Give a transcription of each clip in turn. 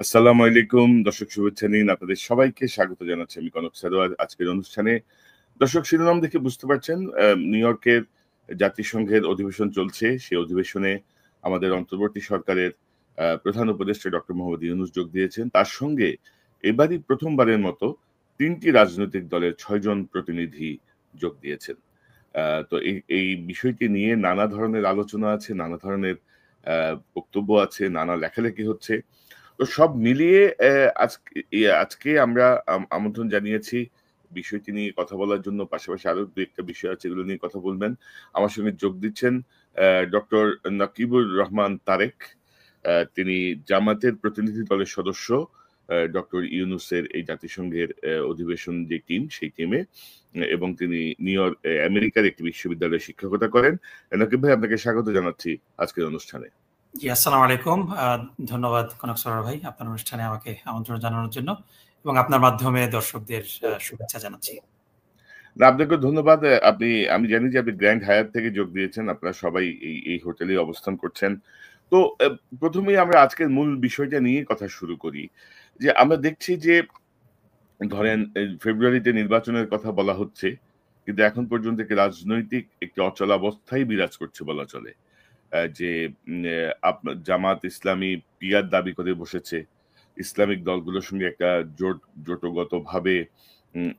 আসসালামু আলাইকুম দর্শক, শুভেচ্ছা নিন। আপনাদের সবাইকে স্বাগত জানাচ্ছি আমি কনক সারোয়ার আজকের অনুষ্ঠানে। দর্শক, শিরোনাম দেখে বুঝতে পারছেন নিউ ইয়র্কের জাতিসংঘের অধিবেশন চলছে। সেই অধিবেশনে আমাদের অন্তর্বর্তী সরকারের প্রধান উপদেষ্টা ডক্টর মোহাম্মদ ইউনূস যোগ দিয়েছেন। তার সঙ্গে এবারই প্রথমবারের মতো ৩ টি রাজনৈতিক দলের ৬ জন প্রতিনিধি যোগ দিয়েছেন। তো এই বিষয়টি নিয়ে নানা ধরনের আলোচনা আছে, নানা ধরনের বক্তব্য আছে, নানা লেখালেখি হচ্ছে। তো সব মিলিয়ে আজকে আমরা আমন্ত্রণ জানিয়েছি বিষয়টি নিয়ে কথা বলার জন্য। পাশাপাশি আরো ২-১ টা বিষয় আছে, এগুলো নিয়ে কথা বলবেন। আমার সঙ্গে যোগ দিচ্ছেন ডক্টর নাকিবুর রহমান তারেক। তিনি জামাতের প্রতিনিধি দলের সদস্য। ডক্টর ইউনূসের এই জাতিসংঘের অধিবেশন যে টিম, সেই টিমে এবং তিনি আমেরিকার একটি বিশ্ববিদ্যালয়ে শিক্ষকতা করেন। নাকিব ভাই, আপনাকে স্বাগত জানাচ্ছি আজকের অনুষ্ঠানে। জি, আসসালামু আলাইকুম। ধন্যবাদ কনক সরোয়ার ভাই আপনার অনুষ্ঠানে আমাকে আমন্ত্রণ জানানোর জন্য এবং আপনার মাধ্যমে দর্শকদের শুভেচ্ছা জানাচ্ছি। না, আপনাকে ধন্যবাদ। আমি জানি যে আপনি গ্র্যান্ড হায়াত থেকে যোগ দিয়েছেন। আপনারা সবাই এই হোটেলেই অবস্থান করছেন। তো প্রথমেই আমরা আজকের মূল বিষয়টা নিয়ে কথা শুরু করি। যে আমরা দেখছি যে ধরেন ফেব্রুয়ারিতে নির্বাচনের কথা বলা হচ্ছে। কিন্তু এখন পর্যন্ত একটি রাজনৈতিক একটি অচলাবস্থাই বিরাজ করছে বলা চলে। যে জামাত ইসলামী পিয়ার দাবি করে বসেছে। ইসলামিক দলগুলোর সঙ্গে একটা জোটগতভাবে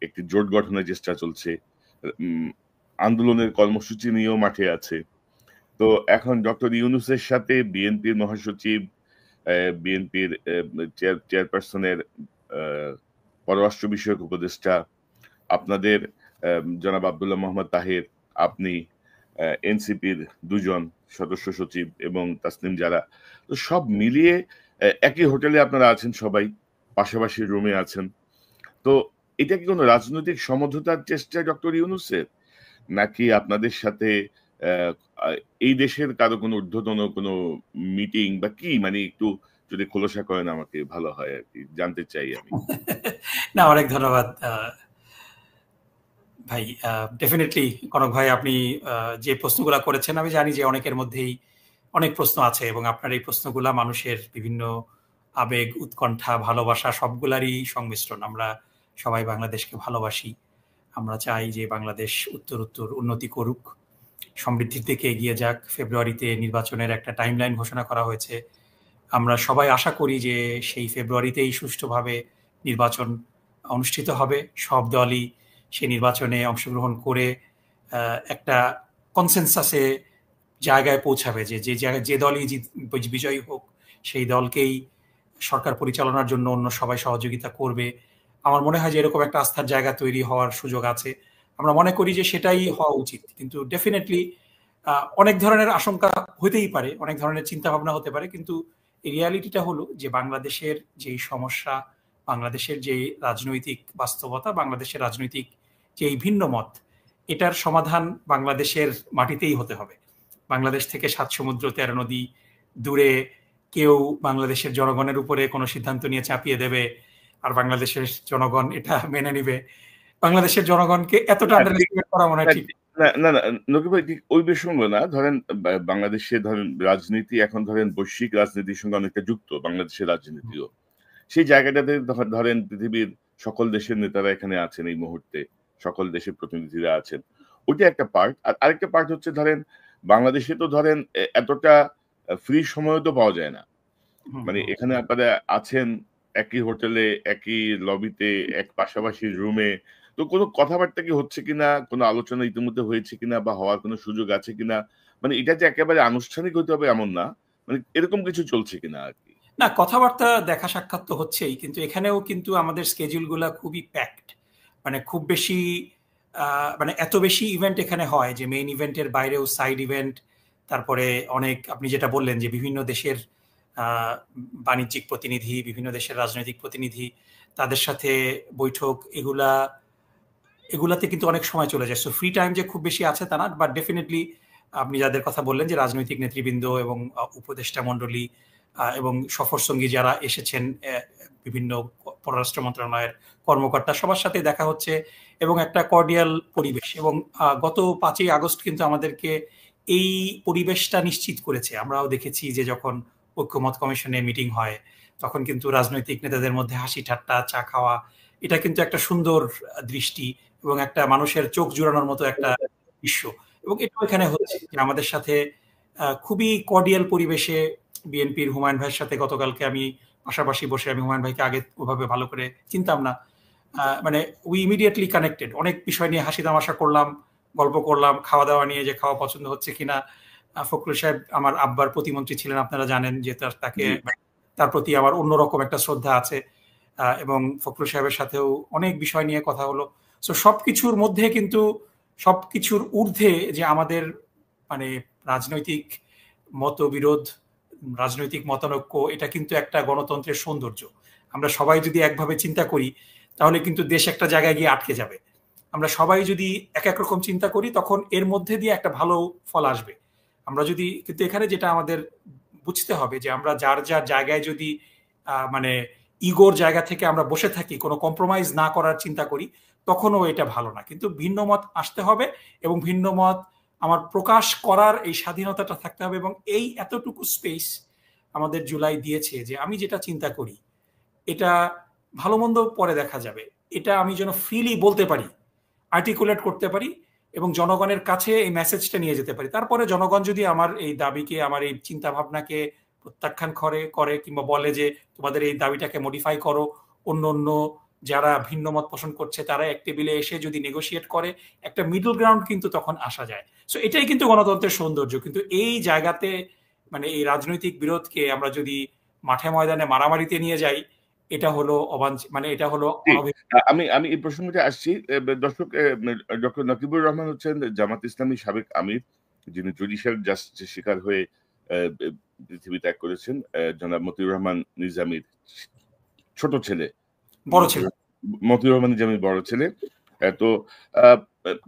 একটি জোট গঠনের চেষ্টা চলছে। উম আন্দোলনের কর্মসূচি নিয়েও মাঠে আছে। তো এখন ডক্টর ইউনূসের সাথে বিএনপির মহাসচিব, বিএনপির চেয়ারপারসনের আ পররাষ্ট্র বিষয়ক উপদেষ্টা, আপনাদের জনাব আব্দুল্লাহ মোহাম্মদ তাহের, আপনি, এনসিপির ২ জন সদস্য সচিব এবং তাসনিম জারা। তো সব মিলিয়ে একই হোটেলে আপনারা আছেন সবাই, পাশাপাশি রুমে আছেন। তো এটা কি কোনো রাজনৈতিক সমঝোতার চেষ্টা ডক্টর ইউনূসের? নাকি আপনাদের সাথে অ্যা আ এই দেশের কারো কোনো ঊর্ধ্বতন কোনো মিটিং বা কি, মানে একটু যদি খোলসা করেন আমাকে ভালো হয় আরকি। জানতে চাই আমি। না, অনেক ধন্যবাদ ভাই। ডেফিনিটলি কনক ভাই, আপনি যে প্রশ্নগুলা করেছেন আমি জানি যে অনেকের মধ্যেই অনেক প্রশ্ন আছে এবং আপনার এই প্রশ্নগুলা মানুষের বিভিন্ন আবেগ, উৎকণ্ঠা, ভালোবাসা সবগুলারই সংমিশ্রণ। আমরা সবাই বাংলাদেশকে ভালোবাসি। আমরা চাই যে বাংলাদেশ উত্তরোত্তর উন্নতি করুক, সমৃদ্ধির দিকে এগিয়ে যাক। ফেব্রুয়ারিতে নির্বাচনের একটা টাইমলাইন ঘোষণা করা হয়েছে। আমরা সবাই আশা করি যে সেই ফেব্রুয়ারিতেই সুষ্ঠুভাবে নির্বাচন অনুষ্ঠিত হবে। সব দলই সেই নির্বাচনে অংশগ্রহণ করে একটা কনসেনসাসে জায়গায় পৌঁছাবে যে জায়গায় যে দলই বিজয়ী হোক সেই দলকেই সরকার পরিচালনার জন্য অন্য সবাই সহযোগিতা করবে। আমার মনে হয় যে এরকম একটা আস্থার জায়গা তৈরি হওয়ার সুযোগ আছে। আমরা মনে করি যে সেটাই হওয়া উচিত। কিন্তু ডেফিনেটলি অনেক ধরনের আশঙ্কা হতেই পারে, অনেক ধরনের চিন্তাভাবনা হতে পারে। কিন্তু এই রিয়ালিটিটা হলো যে বাংলাদেশের যেই সমস্যা, বাংলাদেশের যেই রাজনৈতিক বাস্তবতা, বাংলাদেশের রাজনৈতিক যেই ভিন্ন মত, এটার সমাধান বাংলাদেশের মাটিতেই হতে হবে। বাংলাদেশ থেকে ৭ সমুদ্র ১৩ নদী দূরে কেউ বাংলাদেশের জনগণের উপরে কোনো সিদ্ধান্ত নিয়ে চাপিয়ে দেবে আর বাংলাদেশের জনগণ এটা মেনে নিবে। বাংলাদেশের জনগণকে এতটা আন্ডারএস্টিমেট করা মনে হয় ঠিক না, না, না, নকিব ভাই, ঠিক ওই প্রসঙ্গ না। ধরেন বাংলাদেশে ধরেন রাজনীতি এখন ধরেন বৈশ্বিক রাজনীতির সঙ্গে অনেকটা যুক্ত, বাংলাদেশের রাজনীতিও। সেই জায়গাটাতে ধরেন পৃথিবীর সকল দেশের নেতারা এখানে আছেন এই মুহূর্তে। সকল দেশের প্রতিনিধিরা আছেন। ওইটা একটা পার্ট। আর আরেকটা পার্ট হচ্ছে ধরেন বাংলাদেশে তো ধরেন এতটা ফ্রি সময়ও তো পাওয়া যায় না। মানে এখানে আপনারা আছেন একই হোটেলে, একই লবিতে, পাশাপাশি রুমে। তো কোনো কথাবার্তা কি হচ্ছে কিনা? কোনো আলোচনা ইতিমধ্যে হয়েছে কিনা বা হওয়ার কোনো সুযোগ আছে কিনা? মানে এটা যে একেবারে আনুষ্ঠানিক হইতে হবে এমন না। মানে এরকম কিছু চলছে কিনা আরকি? না, কথাবার্তা দেখা সাক্ষাৎ তো হচ্ছেই, কিন্তু এখানেও কিন্তু আমাদের স্কেডিউল গুলা খুবই প্যাকড। মানে খুব বেশি মানে এত বেশি ইভেন্ট এখানে হয় যে মেইন ইভেন্টের বাইরেও সাইড ইভেন্ট, তারপরে অনেক আপনি যেটা বললেন যে বিভিন্ন দেশের বাণিজ্যিক প্রতিনিধি, বিভিন্ন দেশের রাজনৈতিক প্রতিনিধি, তাদের সাথে বৈঠক, এগুলাতে কিন্তু অনেক সময় চলে যায়। সো ফ্রি টাইম যে খুব বেশি আছে তা না, বাট ডেফিনেটলি আপনি যাদের কথা বললেন যে রাজনৈতিক নেতৃবৃন্দ এবং উপদেষ্টা মণ্ডলী এবং সফরসঙ্গী যারা এসেছেন, বিভিন্ন পররাষ্ট্র মন্ত্রণালয়ের কর্মকর্তা, সবার সাথে দেখা হচ্ছে এবং একটা কর্ডিয়াল পরিবেশ। এবং গত ৫ই আগস্ট কিন্তু আমাদেরকে এই পরিবেশটা নিশ্চিত করেছে। আমরাও দেখেছি যে যখন ঐক্যমত কমিশনে মিটিং হয় তখন কিন্তু রাজনৈতিক নেতাদের মধ্যে হাসি ঠাট্টা, চা খাওয়া, এটা কিন্তু একটা সুন্দর দৃষ্টি এবং একটা মানুষের চোখ জুড়ানোর মতো একটা দৃশ্য। এবং এটাও এখানে হচ্ছে যে আমাদের সাথে খুবই কর্ডিয়াল পরিবেশে বিএনপির হুমায়ুন ভাইয়ের সাথে গতকালকে আমি পাশাপাশি বসে, আমি হুমায়ুন ভাইকে আগে ওভাবে ভালো করে চিনতাম না, মানে উই ইমিডিয়েটলি কানেক্টেড, অনেক বিষয় নিয়ে হাসি তামাশা করলাম, গল্প করলাম, খাওয়া দাওয়া নিয়ে যে খাওয়া পছন্দ হচ্ছে কিনা। ফখরুল সাহেব আমার আব্বার প্রতিমন্ত্রী ছিলেন, আপনারা জানেন যে তাকে তার প্রতি আমার অন্যরকম একটা শ্রদ্ধা আছে, এবং ফখরুল সাহেবের সাথেও অনেক বিষয় নিয়ে কথা হলো। সো সবকিছুর মধ্যে কিন্তু সবকিছুর ঊর্ধ্বে যে আমাদের মানে রাজনৈতিক মতবিরোধ, রাজনৈতিক মতানৈক্য, এটা কিন্তু একটা গণতন্ত্রের সৌন্দর্য। আমরা সবাই যদি একভাবে চিন্তা করি তাহলে কিন্তু দেশ একটা জায়গায় গিয়ে আটকে যাবে। আমরা সবাই যদি এক এক রকম চিন্তা করি তখন এর মধ্যে দিয়ে একটা ভালো ফল আসবে। আমরা যদি, কিন্তু এখানে যেটা আমাদের বুঝতে হবে যে আমরা যার যার জায়গায় যদি মানে ইগোর জায়গা থেকে আমরা বসে থাকি, কোনো কম্প্রোমাইজ না করার চিন্তা করি, তখনও এটা ভালো না। কিন্তু ভিন্ন মত আসতে হবে এবং ভিন্ন মত আমার প্রকাশ করার এই স্বাধীনতাটা থাকতে হবে। এবং এই এতটুকু স্পেস আমাদের জুলাই দিয়েছে যে আমি যেটা চিন্তা করি এটা ভালো মন্দ পরে দেখা যাবে, এটা আমি যেন ফ্রিলি বলতে পারি, আর্টিকুলেট করতে পারি এবং জনগণের কাছে এই মেসেজটা নিয়ে যেতে পারি। তারপরে জনগণ যদি আমার এই দাবিকে, আমার এই চিন্তা ভাবনাকে প্রত্যাখ্যান করে কিংবা বলে যে তোমাদের এই দাবিটাকে মডিফাই করো, অন্য অন্য যারা ভিন্ন মত পোষণ করছে তারা এক টেবিলে এসে যদি নেগোশিয়েট করে, একটা মিডল গ্রাউন্ড কিন্তু তখন আসা যায়। সো এটাই কিন্তু গণতন্ত্রের সৌন্দর্য। কিন্তু এই জায়গাতে মানে এই রাজনৈতিক বিরোধকে আমরা যদি মাঠে ময়দানে মারামারিতে নিয়ে যাই, এটা হলো মানে এটা হলো আমি আমি এই প্রসঙ্গটা আসছি। দর্শক, ডক্টর নকিবুর রহমান হচ্ছেন জামাত ইসলামী সাবেক আমির, যিনি জুডিশিয়াল জাস্টিসের শিকার হয়ে পৃথিবী ত্যাগ করেছেন। জনাব মতিউর রহমান নিজামীর ছোট ছেলে, বড় ছেলে, মতিউর রহমান নিজামীর বড় ছেলে। তো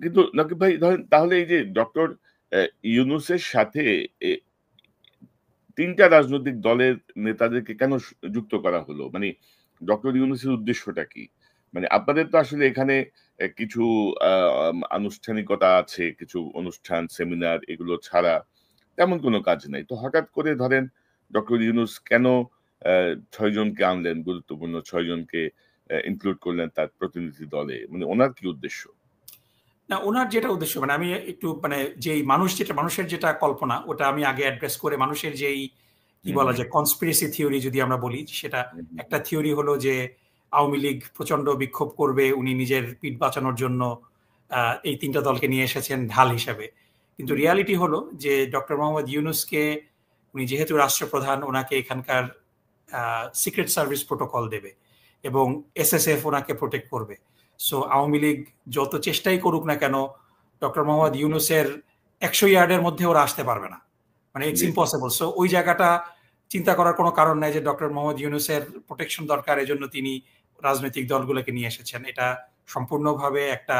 কিন্তু নকিব ভাই ধরেন, তাহলে এই যে ডক্টর ইউনূসের সাথে তিনটা রাজনৈতিক দলের নেতাদেরকে কেন যুক্ত করা হলো? মানে ডক্টর ইউনূসের উদ্দেশ্যটা কি? মানে আপনাদের তো আসলে এখানে কিছু আনুষ্ঠানিকতা আছে, কিছু অনুষ্ঠান, সেমিনার, এগুলো ছাড়া তেমন কোনো কাজ নাই। তো হঠাৎ করে ধরেন ডক্টর ইউনূস কেন ৬ জনকে আনলেন, গুরুত্বপূর্ণ ৬ জনকে ইনক্লুড করলেন তার প্রতিনিধি দলে? মানে ওনার কি উদ্দেশ্য? না, ওনার যেটা উদ্দেশ্য, মানে আমি একটু মানে যেই মানুষের যেটা কল্পনা ওটা আমি আগে অ্যাড্রেস করে, মানুষের যেই কি বলা যায় কনস্পিরেসি থিওরি যদি আমরা বলি, সেটা একটা থিওরি হলো যে আওয়ামী লীগ প্রচন্ড বিক্ষোভ করবে, উনি নিজের পিঠ বাঁচানোর জন্য এই তিনটা দলকে নিয়ে এসেছেন ঢাল হিসাবে। কিন্তু রিয়ালিটি হলো যে ডক্টর মোহাম্মদ ইউনূসকে, উনি যেহেতু রাষ্ট্রপ্রধান, ওনাকে এখানকার সিক্রেট সার্ভিস প্রোটোকল দেবে এবং এসএসএফ ওনাকে প্রোটেক্ট করবে। সো আওয়ামী লীগ যত চেষ্টাই করুক না কেন, ডক্টর মোহাম্মদ ইউনূসের 100 ইয়ার্ডের মধ্যে ওরা আসতে পারবে না, মানে ইটস ইম্পসিবল। সো ওই জায়গাটা চিন্তা করার কোনো কারণ নাই যে ডক্টর মোহাম্মদ ইউনূসের প্রোটেকশন দরকার, এজন্য তিনি রাজনৈতিক দলগুলোকে নিয়ে এসেছেন। এটা সম্পূর্ণভাবে একটা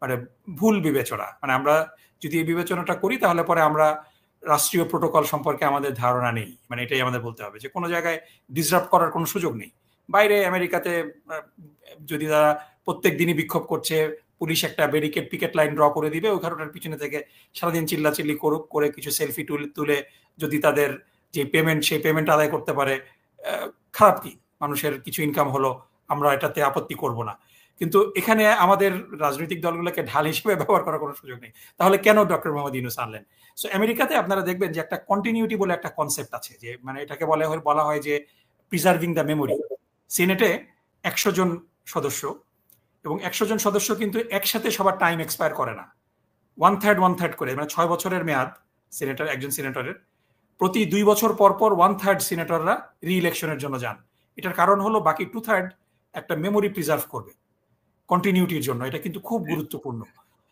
মানে ভুল বিবেচনা। মানে আমরা যদি এই বিবেচনাটা করি তাহলে পরে আমরা রাষ্ট্রীয় প্রোটোকল সম্পর্কে আমাদের ধারণা নেই, মানে এটাই আমাদের বলতে হবে যে কোনো জায়গায় ডিসরাপ্ট করার কোনো সুযোগ নেই। বাইরে আমেরিকাতে যদি তারা প্রত্যেক দিনই বিক্ষোভ করছে, পুলিশ একটা ব্যারিকেড পিকেট লাইন ড্র করে দিবে, ওখানটার পিছনে থেকে সারাদিন চিল্লাচিল্লি করুক, করে কিছু সেলফি তুলে যদি তাদের যে পেমেন্ট সেই পেমেন্ট আদায় করতে পারে, খারাপ কি? মানুষের কিছু ইনকাম হলো, আমরা এটাতে আপত্তি করব না। কিন্তু এখানে আমাদের রাজনৈতিক দলগুলোকে ঢাল হিসেবে ব্যবহার করার কোনো সুযোগ নেই। তাহলে কেন ডক্টর মোহাম্মদ ইউনূস আনলেন? সো আমেরিকাতে আপনারা দেখবেন যে একটা কন্টিনিউটি বলে একটা কনসেপ্ট আছে, যে মানে এটাকে বলা হয় যে প্রিজার্ভিং দ্য মেমোরি। সিনেটে 100 জন সদস্য, এবং 100 জন সদস্য কিন্তু একসাথে সবার টাইম এক্সপায়ার করে না, ওয়ান থার্ড করে, মানে 6 বছরের মেয়াদ সিনেটর, একজন সিনেটরের। প্রতি 2 বছর পর পর 1/3 সিনেটররা রি ইলেকশনের জন্য যান। এটার কারণ হলো বাকি 2/3 একটা মেমোরি প্রিজার্ভ করবে কন্টিনিউটির জন্য। এটা কিন্তু খুব গুরুত্বপূর্ণ।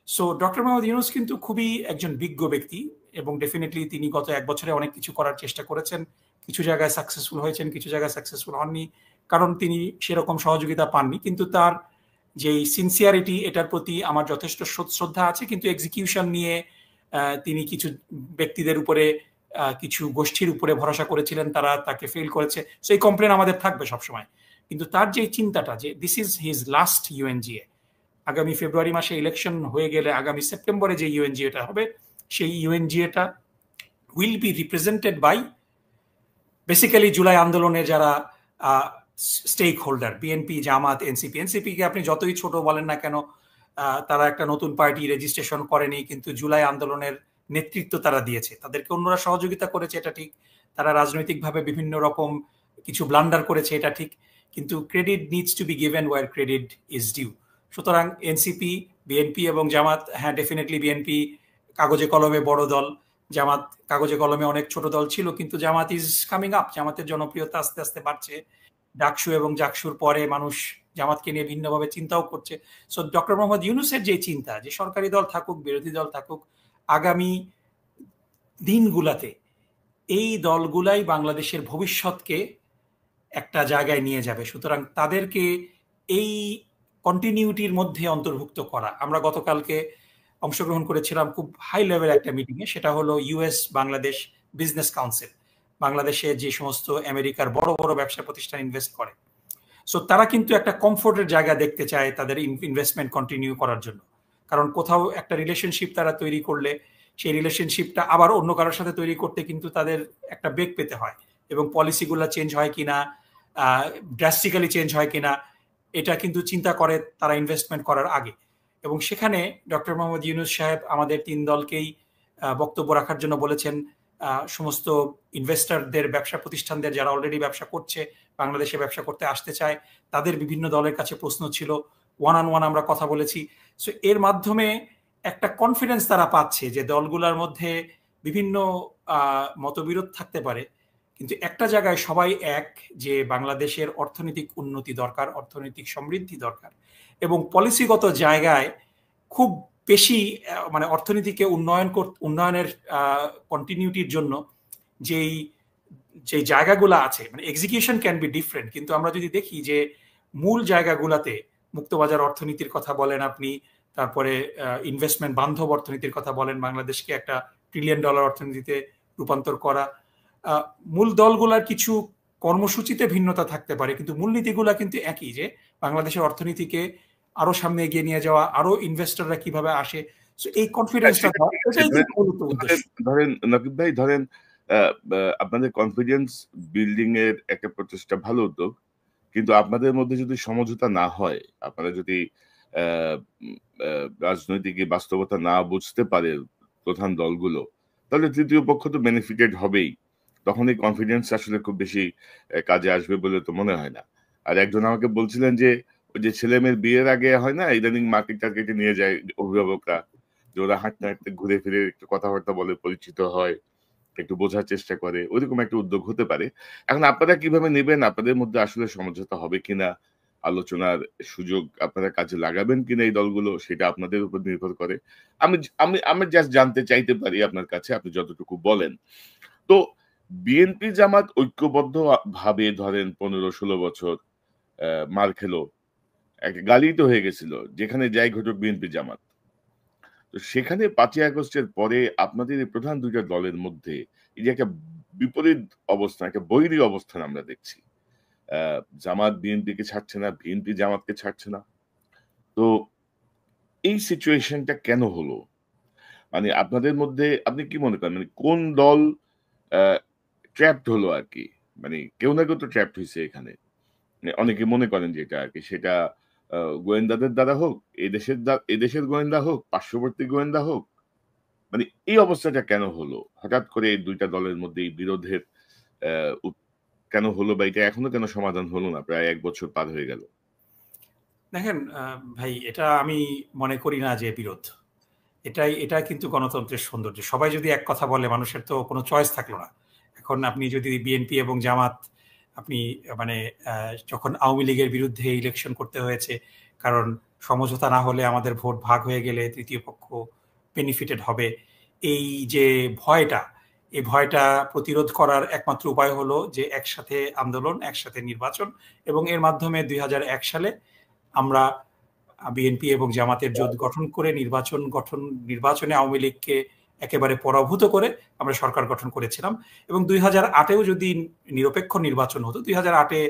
সো ডক্টর মোহাম্মদ ইউনূস কিন্তু খুবই একজন বিজ্ঞ ব্যক্তি এবং ডেফিনেটলি তিনি গত 1 বছরে অনেক কিছু করার চেষ্টা করেছেন। কিছু জায়গায় সাকসেসফুল হয়েছেন, কিছু জায়গায় সাকসেসফুল হননি, কারণ তিনি সেরকম সহযোগিতা পাননি। কিন্তু তার যেই সিনসিয়ারিটি, এটার প্রতি আমার যথেষ্ট শ্রদ্ধা আছে। কিন্তু এক্সিকিউশন নিয়ে তিনি কিছু ব্যক্তিদের উপরে, কিছু গোষ্ঠীর উপরে ভরসা করেছিলেন, তারা তাকে ফেল করেছে। সেই কমপ্লেন আমাদের থাকবে সবসময়। কিন্তু তার যে চিন্তাটা যে this is his last UNGA, আগামী ফেব্রুয়ারি মাসে ইলেকশন হয়ে গেলে আগামী সেপ্টেম্বরে যে ইউএনজিএটা হবে, সেই ইউএনজিএটা will be represented by basically July আন্দোলনে যারা stake holder, BNP, Jamaat, NCP. এনসিপিকে আপনি যতই ছোট বলেন না কেন, তারা একটা নতুন পার্টি রেজিস্ট্রেশন করেনি, কিন্তু জুলাই আন্দোলনের নেতৃত্ব তারা দিয়েছে, তাদেরকে অন্যরা সহযোগিতা করেছে, এটা ঠিক। তারা রাজনৈতিকভাবে বিভিন্ন রকম কিছু ব্লান্ডার করেছে, এটা ঠিক, কিন্তু credit needs to be given where credit is due. সুতরাং এনসিপি, বিএনপি এবং জামাত, হ্যাঁ ডেফিনেটলি বিএনপি কাগজে কলমে বড় দল, জামাত কাগজে কলমে অনেক ছোট দল ছিল, কিন্তু জামাত ইজ কামিং আপ, জামাতের জনপ্রিয়তা আস্তে আস্তে বাড়ছে। ডাকসু এবং জাকসুর পরে মানুষ জামাতকে নিয়ে ভিন্নভাবে চিন্তাও করছে। সো ডক্টর মোহাম্মদ ইউনূসের যে চিন্তা, যে সরকারি দল থাকুক, বিরোধী দল থাকুক, আগামী দিনগুলাতে এই দলগুলাই বাংলাদেশের ভবিষ্যৎকে একটা জায়গায় নিয়ে যাবে। সুতরাং তাদেরকে এই কন্টিনিউটির মধ্যে অন্তর্ভুক্ত করা। আমরা গতকালকে অংশগ্রহণ করেছিলাম খুব হাই লেভেল একটা মিটিংয়ে, সেটা হলো ইউএস বাংলাদেশ বিজনেস কাউন্সিল, বাংলাদেশে যে সমস্ত আমেরিকার বড় বড় ব্যবসা প্রতিষ্ঠান ইনভেস্ট করে। সো তারা কিন্তু একটা কমফোর্টের জায়গা দেখতে চায় তাদের ইনভেস্টমেন্ট কন্টিনিউ করার জন্য, কারণ কোথাও একটা রিলেশনশিপ তারা তৈরি করলে সেই রিলেশনশিপটা আবার অন্য কারোর সাথে তৈরি করতে কিন্তু তাদের একটা বেগ পেতে হয়, এবং পলিসিগুলো চেঞ্জ হয় কিনা, ড্রাস্টিক্যালি চেঞ্জ হয় কিনা, এটা কিন্তু চিন্তা করে তারা ইনভেস্টমেন্ট করার আগে। এবং সেখানে ডক্টর মোহাম্মদ ইউনূস সাহেব আমাদের 3 দলকেই বক্তব্য রাখার জন্য বলেছেন। সমস্ত ইনভেস্টরদের, ব্যবসা প্রতিষ্ঠানদের যারা অলরেডি ব্যবসা করছে, বাংলাদেশে ব্যবসা করতে আসতে চায়, তাদের বিভিন্ন দলের কাছে প্রশ্ন ছিল, ওয়ান অন ওয়ান আমরা কথা বলেছি। সো এর মাধ্যমে একটা কনফিডেন্স তারা পাচ্ছে যে দলগুলোর মধ্যে বিভিন্ন মতবিরোধ থাকতে পারে, কিন্তু একটা জায়গায় সবাই এক, যে বাংলাদেশের অর্থনৈতিক উন্নতি দরকার, অর্থনৈতিক সমৃদ্ধি দরকার, এবং পলিসিগত জায়গায় খুব বেশি মানে অর্থনীতিকে উন্নয়নের কন্টিনিউটির জন্য যেই জায়গাগুলো আছে, মানে এক্সিকিউশন ক্যান বি ডিফারেন্ট, কিন্তু আমরা যদি দেখি যে মূল জায়গাগুলোতে মুক্তবাজার অর্থনীতির কথা বলেন আপনি, তারপরে ইনভেস্টমেন্ট বান্ধব অর্থনীতির কথা বলেন, বাংলাদেশকে একটা $1 ট্রিলিয়ন অর্থনীতিতে রূপান্তর করা, মূল দলগুলার কিছু কর্মসূচিতে ভিন্নতা থাকতে পারে, কিন্তু মূলনীতিগুলা কিন্তু একই, যে বাংলাদেশের অর্থনীতিকে আরো সামনে এগিয়ে নিয়ে যাওয়া, আরো ইনভেস্টররা কিভাবে আসে, এই কনফিডেন্সটা ধরেন নকিব ভাই, ধরেন আপনাদের কনফিডেন্স বিল্ডিং এর একটা প্রচেষ্টা ভালো উদ্যোগ, কিন্তু আপনাদের মধ্যে যদি সমঝোতা না হয়, আপনারা যদি রাজনৈতিক বাস্তবতা না বুঝতে পারে প্রধান দলগুলো, তাহলে তৃতীয় পক্ষ তো বেনিফিটেড হবেই। তখন এই কনফিডেন্স আসলে খুব বেশি কাজে আসবে বলে তো মনে হয় না। আর একজন আমাকে বলছিলেন যে ওই যে ছেলে মেয়ের বিয়ের আগে হয় না, ইদানিং মার্কেট টার্গেটে নিয়ে যায় অভিভাবকরা, যে ওরা হাঁটতে হাঁটতে ঘুরে ফিরে একটু কথাবার্তা বলে, পরিচিত হয়, একটু বোঝার চেষ্টা করে, ওইরকম একটা উদ্যোগ হতে পারে। এখন আপনারা কিভাবে নেবেন, আপনাদের মধ্যে আসলে সমঝোতা হবে কিনা, আলোচনার সুযোগ আপনারা কাজে লাগাবেন কিনা এই দলগুলো, সেটা আপনাদের উপর নির্ভর করে। আমি আমি আমি জাস্ট জানতে চাইতে পারি আপনার কাছে, আপনি যতটুকু বলেন। তো বিএনপি জামাত ঐক্যবদ্ধ ভাবে ধরেন 15-16 বছর মার খেলো, একটা গালি তো হয়ে গেছিল, যেখানে যাই ঘটুক বিএনপি জামাত। তো সেখানে 5ই আগস্টের পরে আপনাদের এই প্রধান দুইটা দলের মধ্যে এই যে একটা বিপরীত অবস্থান, একটা বৈরী অবস্থান আমরা দেখছি। জামাত বিএনপিকে ছাড়ছে না, বিএনপি জামাতকে ছাড়ছে না। তো এই সিচুয়েশনটা কেন হলো? মানে আপনাদের মধ্যে আপনি কি মনে করেন, মানে কোন দল ট্র্যাপড হলো আর কি? মানে কেউ না কেউ তো ট্র্যাপড হয়েছে এখানে। অনেকে মনে করেন যেটা আর কি, সেটা গোয়েন্দাদের দ্বারা হোক, এদেশের গোয়েন্দা হোক, পার্শ্ববর্তী গোয়েন্দা হোক, মানে এই অবস্থাটা কেন হলো? হঠাৎ করে এই দুইটা দলের মধ্যে এই বিরোধের কেন হলো, বা এটা এখনো কেন সমাধান হলো না? প্রায় 1 বছর পার হয়ে গেল। দেখেন ভাই, এটা আমি মনে করি না যে বিরোধ। এটা কিন্তু গণতন্ত্রের সৌন্দর্য। সবাই যদি এক কথা বলে, মানুষের তো কোনো চয়েস থাকলো না। এখন আপনি যদি বিএনপি এবং জামাত, আপনি মানে যখন আওয়ামী লীগের বিরুদ্ধে ইলেকশন করতে হয়েছে, কারণ সমঝোতা না হলে আমাদের ভোট ভাগ হয়ে গেলে তৃতীয় পক্ষ বেনিফিটেড হবে, এই যে ভয়টা, এই ভয়টা প্রতিরোধ করার একমাত্র উপায় হলো যে একসাথে আন্দোলন, একসাথে নির্বাচন, এবং এর মাধ্যমে 2001 সালে আমরা বিএনপি এবং জামাতের জোট গঠন করে নির্বাচনে আওয়ামী লীগকে একেবারে পরাভূত করে আমরা সরকার গঠন করেছিলাম। এবং 2008-এও যদি নিরপেক্ষ নির্বাচন হতো, 2008-এ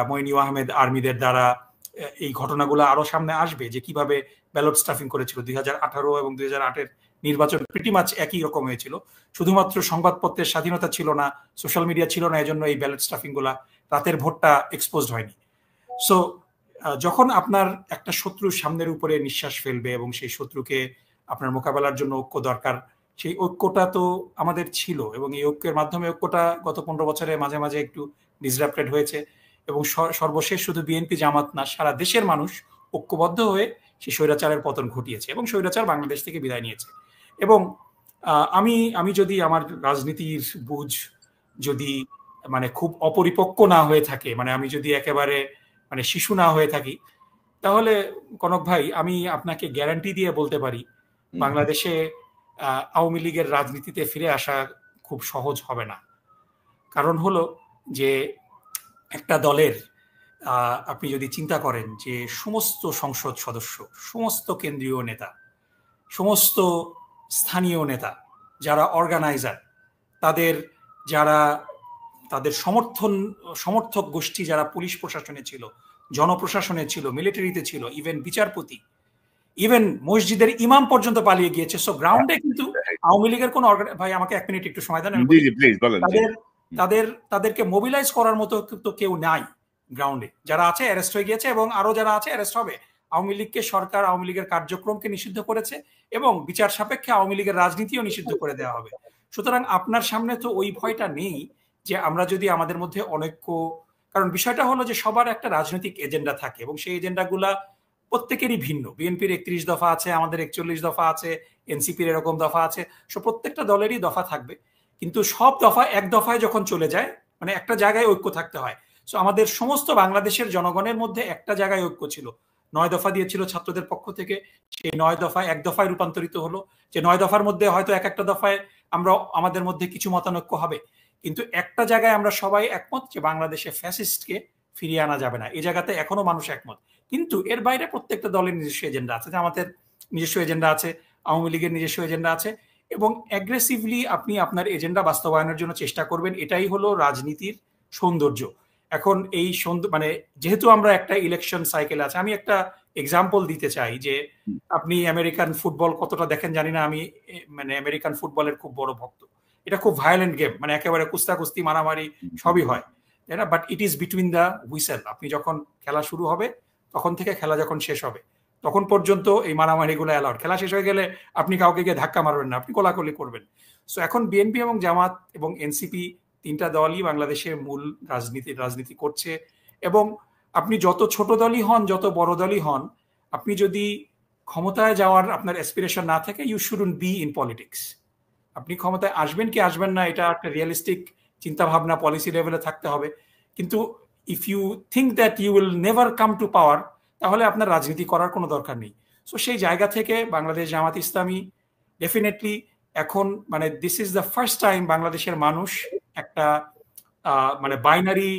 মইনুল আহমেদ আর্মিদের দ্বারা এই ঘটনাগুলো আরো সামনে আসবে, যে কিভাবে ব্যালট স্টাফিং করেছিল। 2018 এবং 2008-এর নির্বাচন প্রিটি মাচ একই রকম হয়েছিল, শুধুমাত্র সংবাদপত্রের স্বাধীনতা ছিল না, সোশ্যাল মিডিয়া ছিল না, এজন্য এই ব্যালট স্টাফিং গুলা রাতের ভোটটা এক্সপোজড হয়নি। সো যখন আপনার একটা শত্রু সামনের উপরে নিঃশ্বাস ফেলবে এবং সেই শত্রুকে আপনার মোকাবেলার জন্য ঐক্য দরকার, সেই ঐক্যটা তো আমাদের ছিল এবং এই ঐক্যের মাধ্যমে ঐক্যটা গত 15 বছরে মাঝে মাঝে একটু ডিসরাপ্টেড হয়েছে এবং সর্বশেষ শুধু বিএনপি জামাত না, সারা দেশের মানুষ ঐক্যবদ্ধ হয়ে সেই স্বৈরাচারের পতন ঘটিয়েছে এবং স্বৈরাচার বাংলাদেশ থেকে বিদায় নিয়েছে। এবং আমি আমি যদি আমার রাজনীতির বুঝ যদি মানে খুব অপরিপক্ক না হয়ে থাকে, মানে আমি যদি একেবারে মানে শিশু না হয়ে থাকি, তাহলে কনক ভাই আমি আপনাকে গ্যারান্টি দিয়ে বলতে পারি বাংলাদেশে আওয়ামী লীগের রাজনীতিতে ফিরে আসা খুব সহজ হবে না। কারণ হলো যে একটা দলের আপনি যদি চিন্তা করেন যে সমস্ত সংসদ সদস্য, সমস্ত কেন্দ্রীয় নেতা, সমস্ত স্থানীয় নেতা, যারা অর্গানাইজার, তাদের যারা তাদের সমর্থক গোষ্ঠী যারা পুলিশ প্রশাসনে ছিল, জনপ্রশাসনে ছিল, মিলিটারিতে ছিল, ইভেন বিচারপতি, ইভেন মসজিদের ইমাম পর্যন্ত পালিয়ে গিয়েছে। সো গ্রাউন্ডে কিন্তু আওয়ামী লীগের কোন ভাই আমাকে 1 মিনিট একটু সময় দেন, তাদেরকে মোবিলাইজ করার মতো তো কেউ নাই গ্রাউন্ডে। যারা আছে অ্যারেস্ট হয়ে গিয়েছে এবং আরো যারা আছে অ্যারেস্ট হবে। আওয়ামী লীগকে সরকার আওয়ামী লীগের কার্যক্রমকে নিষিদ্ধ করেছে এবং বিচার সাপেক্ষে আওয়ামী লীগের রাজনীতিও নিষিদ্ধ করে দেওয়া হবে। সুতরাং আপনার সামনে তো ওই ভয়টা নেই যে আমরা যদি আমাদের মধ্যে অনৈক্য, কারণ বিষয়টা হলো যে সবার একটা রাজনৈতিক এজেন্ডা থাকে এবং সেই এজেন্ডাগুলা প্রত্যেকেরই ভিন্ন। বিএনপির 31 দফা আছে, আমাদের 41 দফা আছে, এনসিপির এরকম দফা আছে। সো প্রত্যেকটা দলেরই দফা থাকবে, কিন্তু সব দফা এক দফায় যখন চলে যায় মানে একটা জায়গায় ঐক্য থাকতে হয়। সো আমাদের সমস্ত বাংলাদেশের জনগণের মধ্যে একটা জায়গায় ঐক্য ছিল, 9 দফা দিয়েছিল ছাত্রদের পক্ষ থেকে, সেই 9 দফা এক দফায় রূপান্তরিত হলো। যে 9 দফার মধ্যে হয়তো এক একটা দফায় আমরা আমাদের মধ্যে কিছু মতানৈক্য হবে, কিন্তু একটা জায়গায় আমরা সবাই একমত যে বাংলাদেশে ফ্যাসিস্টকে ফিরিয়ে আনা যাবে না। এই জায়গাতে এখনো মানুষ একমত। কিন্তু এর বাইরে প্রত্যেকটা দলের নিজস্ব এজেন্ডা আছে, আমাদের নিজস্ব এজেন্ডা আছে, আওয়ামী লীগের নিজস্ব এজেন্ডা আছে, এবং অ্যাগ্রেসিভলি আপনি আপনার এজেন্ডা বাস্তবায়নের জন্য চেষ্টা করবেন। এটাই হলো রাজনীতির সৌন্দর্য। এখন এই মানে যেহেতু আমরা একটা ইলেকশন সাইকেল আছে, আমি একটা এক্সাম্পল দিতে চাই যে আপনি আমেরিকান ফুটবল কতটা দেখেন জানি না, আমি মানে আমেরিকান ফুটবলের খুব বড় ভক্ত। এটা খুব ভায়োলেন্ট গেম, মানে একেবারে কুস্তাকুস্তি, মারামারি সবই হয়, তাই না? But it is between the whistle. আপনি যখন খেলা শুরু হবে তখন থেকে খেলা যখন শেষ হবে তখন পর্যন্ত এই মারামারিগুলো অ্যালাউড। খেলা শেষ হয়ে গেলে আপনি কাউকে গিয়ে ধাক্কা মারবেন না, আপনি কোলাকুলি করবেন। সো এখন বিএনপি এবং জামাত এবং এনসিপি তিনটা দলই বাংলাদেশের মূল রাজনীতি করছে। এবং আপনি যত ছোট দলই হন, যত বড় দলই হন, আপনি যদি ক্ষমতায় যাওয়ার আপনার অ্যাসপিরেশন না থাকে, you shouldn't be in politics. আপনি ক্ষমতায় আসবেন কি আসবেন না এটা একটা রিয়েলিস্টিক চিন্তা ভাবনা পলিসি লেভেলে থাকতে হবে। কিন্তু if you think that you will never come to power, তাহলে আপনার রাজনীতি করার কোনো দরকার নেই। সো সেই জায়গা থেকে বাংলাদেশ জামাত ইসলামী ডেফিনেটলি এখন মানে this is the first time বাংলাদেশের মানুষ একটা মানে বাইনারি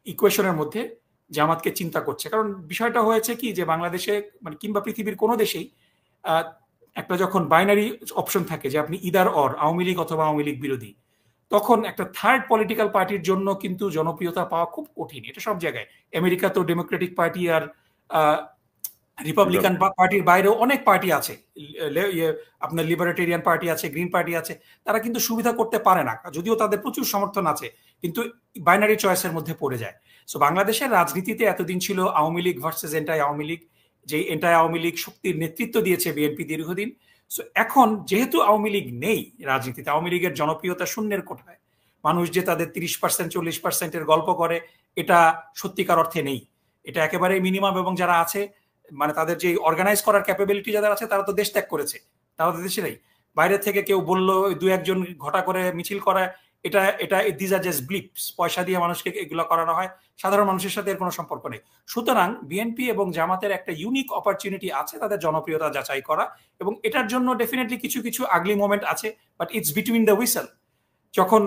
ইকুয়েশনের মধ্যে জামাতকে চিন্তা করছে। কারণ বিষয়টা হয়েছে কি যে বাংলাদেশে মানে কিংবা পৃথিবীর কোনো দেশেই একটা যখন বাইনারি অপশন থাকে যে আপনি ইদার অর আওয়ামী লীগ অথবা আওয়ামী লীগ বিরোধী, তখন একটা থার্ড পলিটিক্যাল পার্টির জন্য কিন্তু জনপ্রিয়তা পাওয়া খুব কঠিন। এটা সব জায়গায়, আমেরিকা তো ডেমোক্রেটিক পার্টি আর রিপাবলিকান পার্টির বাইরেও অনেক পার্টি আছে, আপনার লিবারেটেরিয়ান পার্টি আছে, গ্রিন পার্টি আছে, তারা কিন্তু সুবিধা করতে পারে না, যদিও তাদের প্রচুর সমর্থন আছে, কিন্তু বাইনারি চয়েসের মধ্যে পড়ে যায়। সো বাংলাদেশের রাজনীতিতে এতদিন ছিল আওয়ামী লীগ ভার্সেস এন্টাই আওয়ামী লীগ, যে এন্টাই আওয়ামী লীগ শক্তির নেতৃত্ব দিয়েছে বিএনপি দীর্ঘদিন। সো এখন যেহেতু আওয়ামী লীগ নেই রাজনীতিতে, আওয়ামী লীগের জনপ্রিয়তা শূন্যের কোঠায়, মানুষ যে তাদের 30% 40%-এর গল্প করে এটা সত্যিকার অর্থে নেই, এটা একেবারে মিনিমাম। এবং যারা আছে মানে তাদের যে অর্গানাইজ করার ক্যাপাবিলিটি যাদের আছে তারা তো দেশ ত্যাগ করেছে, তারা তো দেশে নেই। বাইরে থেকে কেউ বললো দু একজন ঘটা করে মিছিল করা, এটা এটা দিস আর জাস্ট ব্লিপস, পয়সা দিয়ে মানুষকে এগুলো করানো হয়, সাধারণ মানুষের সাথে এর কোনো সম্পর্ক নেই। সুতরাং বিএনপি এবং জামাতের একটা ইউনিক অপরচুনিটি আছে তাদের জনপ্রিয়তা যাচাই করা, এবং এটার জন্য ডেফিনেটলি কিছু কিছু আগলি মোমেন্ট আছে, but it's between the whistle. যখন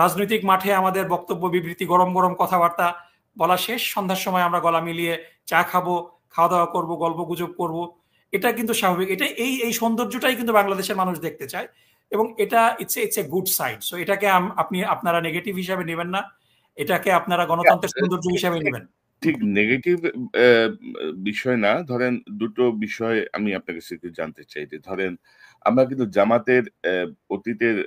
রাজনৈতিক মাঠে আমাদের বক্তব্য বিবৃতি, গরম গরম কথাবার্তা বলা শেষ, সন্ধ্যার সময় আমরা গলা মিলিয়ে চা খাবো, খাওয়া দাওয়া করবো, গল্প গুজব করবো, এটা কিন্তু স্বাভাবিক। এটা এই সৌন্দর্যটাই কিন্তু বাংলাদেশের মানুষ দেখতে চায়, এবং এটা it's a good side. So এটাকে আপনারা নেগেটিভ হিসাবে নেবেন না, এটাকে আপনারা গণতন্ত্রের সৌন্দর্য হিসাবে নেবেন। ঠিক নেগেটিভ বিষয় না। ধরেন দুটো বিষয় আমি আপনার কাছে একটু জানতে চাই যে ধরেন আমরা কিন্তু জামাতের অতীতের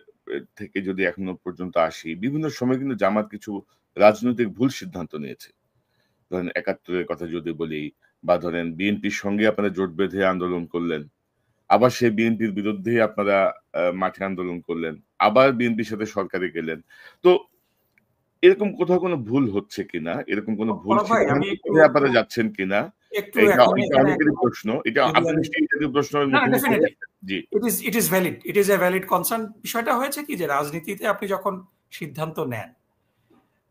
থেকে যদি এখনো পর্যন্ত আসি, বিভিন্ন সময় কিন্তু জামাত কিছু রাজনৈতিক ভুল সিদ্ধান্ত নিয়েছে। ধরেন ৭১-এর কথা যদি বলি, বা ধরেন বিএনপির সঙ্গে আপনারা জোট বেঁধে আন্দোলন করলেন। আবার সেই বিএনপির বিরুদ্ধেই আপনারা মাঠে আন্দোলন করলেন। আবার বিএনপির সাথে সরকারে গেলেন। তো এরকম কোথাও কোনো ভুল হচ্ছে কিনা? এরকম কোনো ভুল কনক ভাই আমি সিদ্ধান্তের একটু পথে আপনারা যাচ্ছেন কিনা? একটু এটা এখন এটা এখানে অনেকেরই প্রশ্ন। এটা যদি আপনি আমি নিশ্চয়ই এই জাতীয় প্রশ্নের না মুখোমুখি ডেফিনেটলি হয়েছেন। জি। It is a valid concern. বিষয়টা হয়েছে কি যে রাজনীতিতে আপনি যখন সিদ্ধান্ত নেন,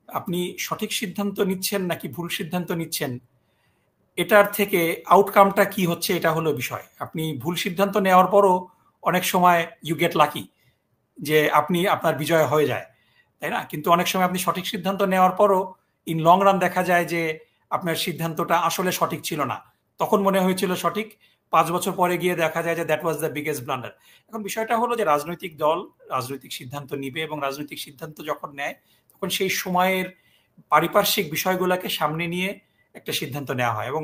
আপনি সঠিক সিদ্ধান্ত নিচ্ছেন নাকি ভুল সিদ্ধান্ত নিচ্ছেন, এটার থেকে আউটকামটা কি হচ্ছে এটা হলো বিষয়। আপনি ভুল সিদ্ধান্ত নেওয়ার পরও অনেক সময় ইউ গেট লাকি যে আপনি আপনার বিজয় হয়ে যায়, তাই না? কিন্তু অনেক সময় আপনি সঠিক সিদ্ধান্ত নেওয়ার পরও ইন লং রান দেখা যায় যে আপনার সিদ্ধান্তটা আসলে সঠিক ছিল না। তখন মনে হয়েছিল সঠিক, ৫ বছর পরে গিয়ে দেখা যায় যে that was the biggest blunder. এখন বিষয়টা হলো যে রাজনৈতিক দল রাজনৈতিক সিদ্ধান্ত নিবে এবং রাজনৈতিক সিদ্ধান্ত যখন নেয় তখন সেই সময়ের পারিপার্শ্বিক বিষয়গুলোকে সামনে নিয়ে একটা সিদ্ধান্ত নেওয়া হয়। এবং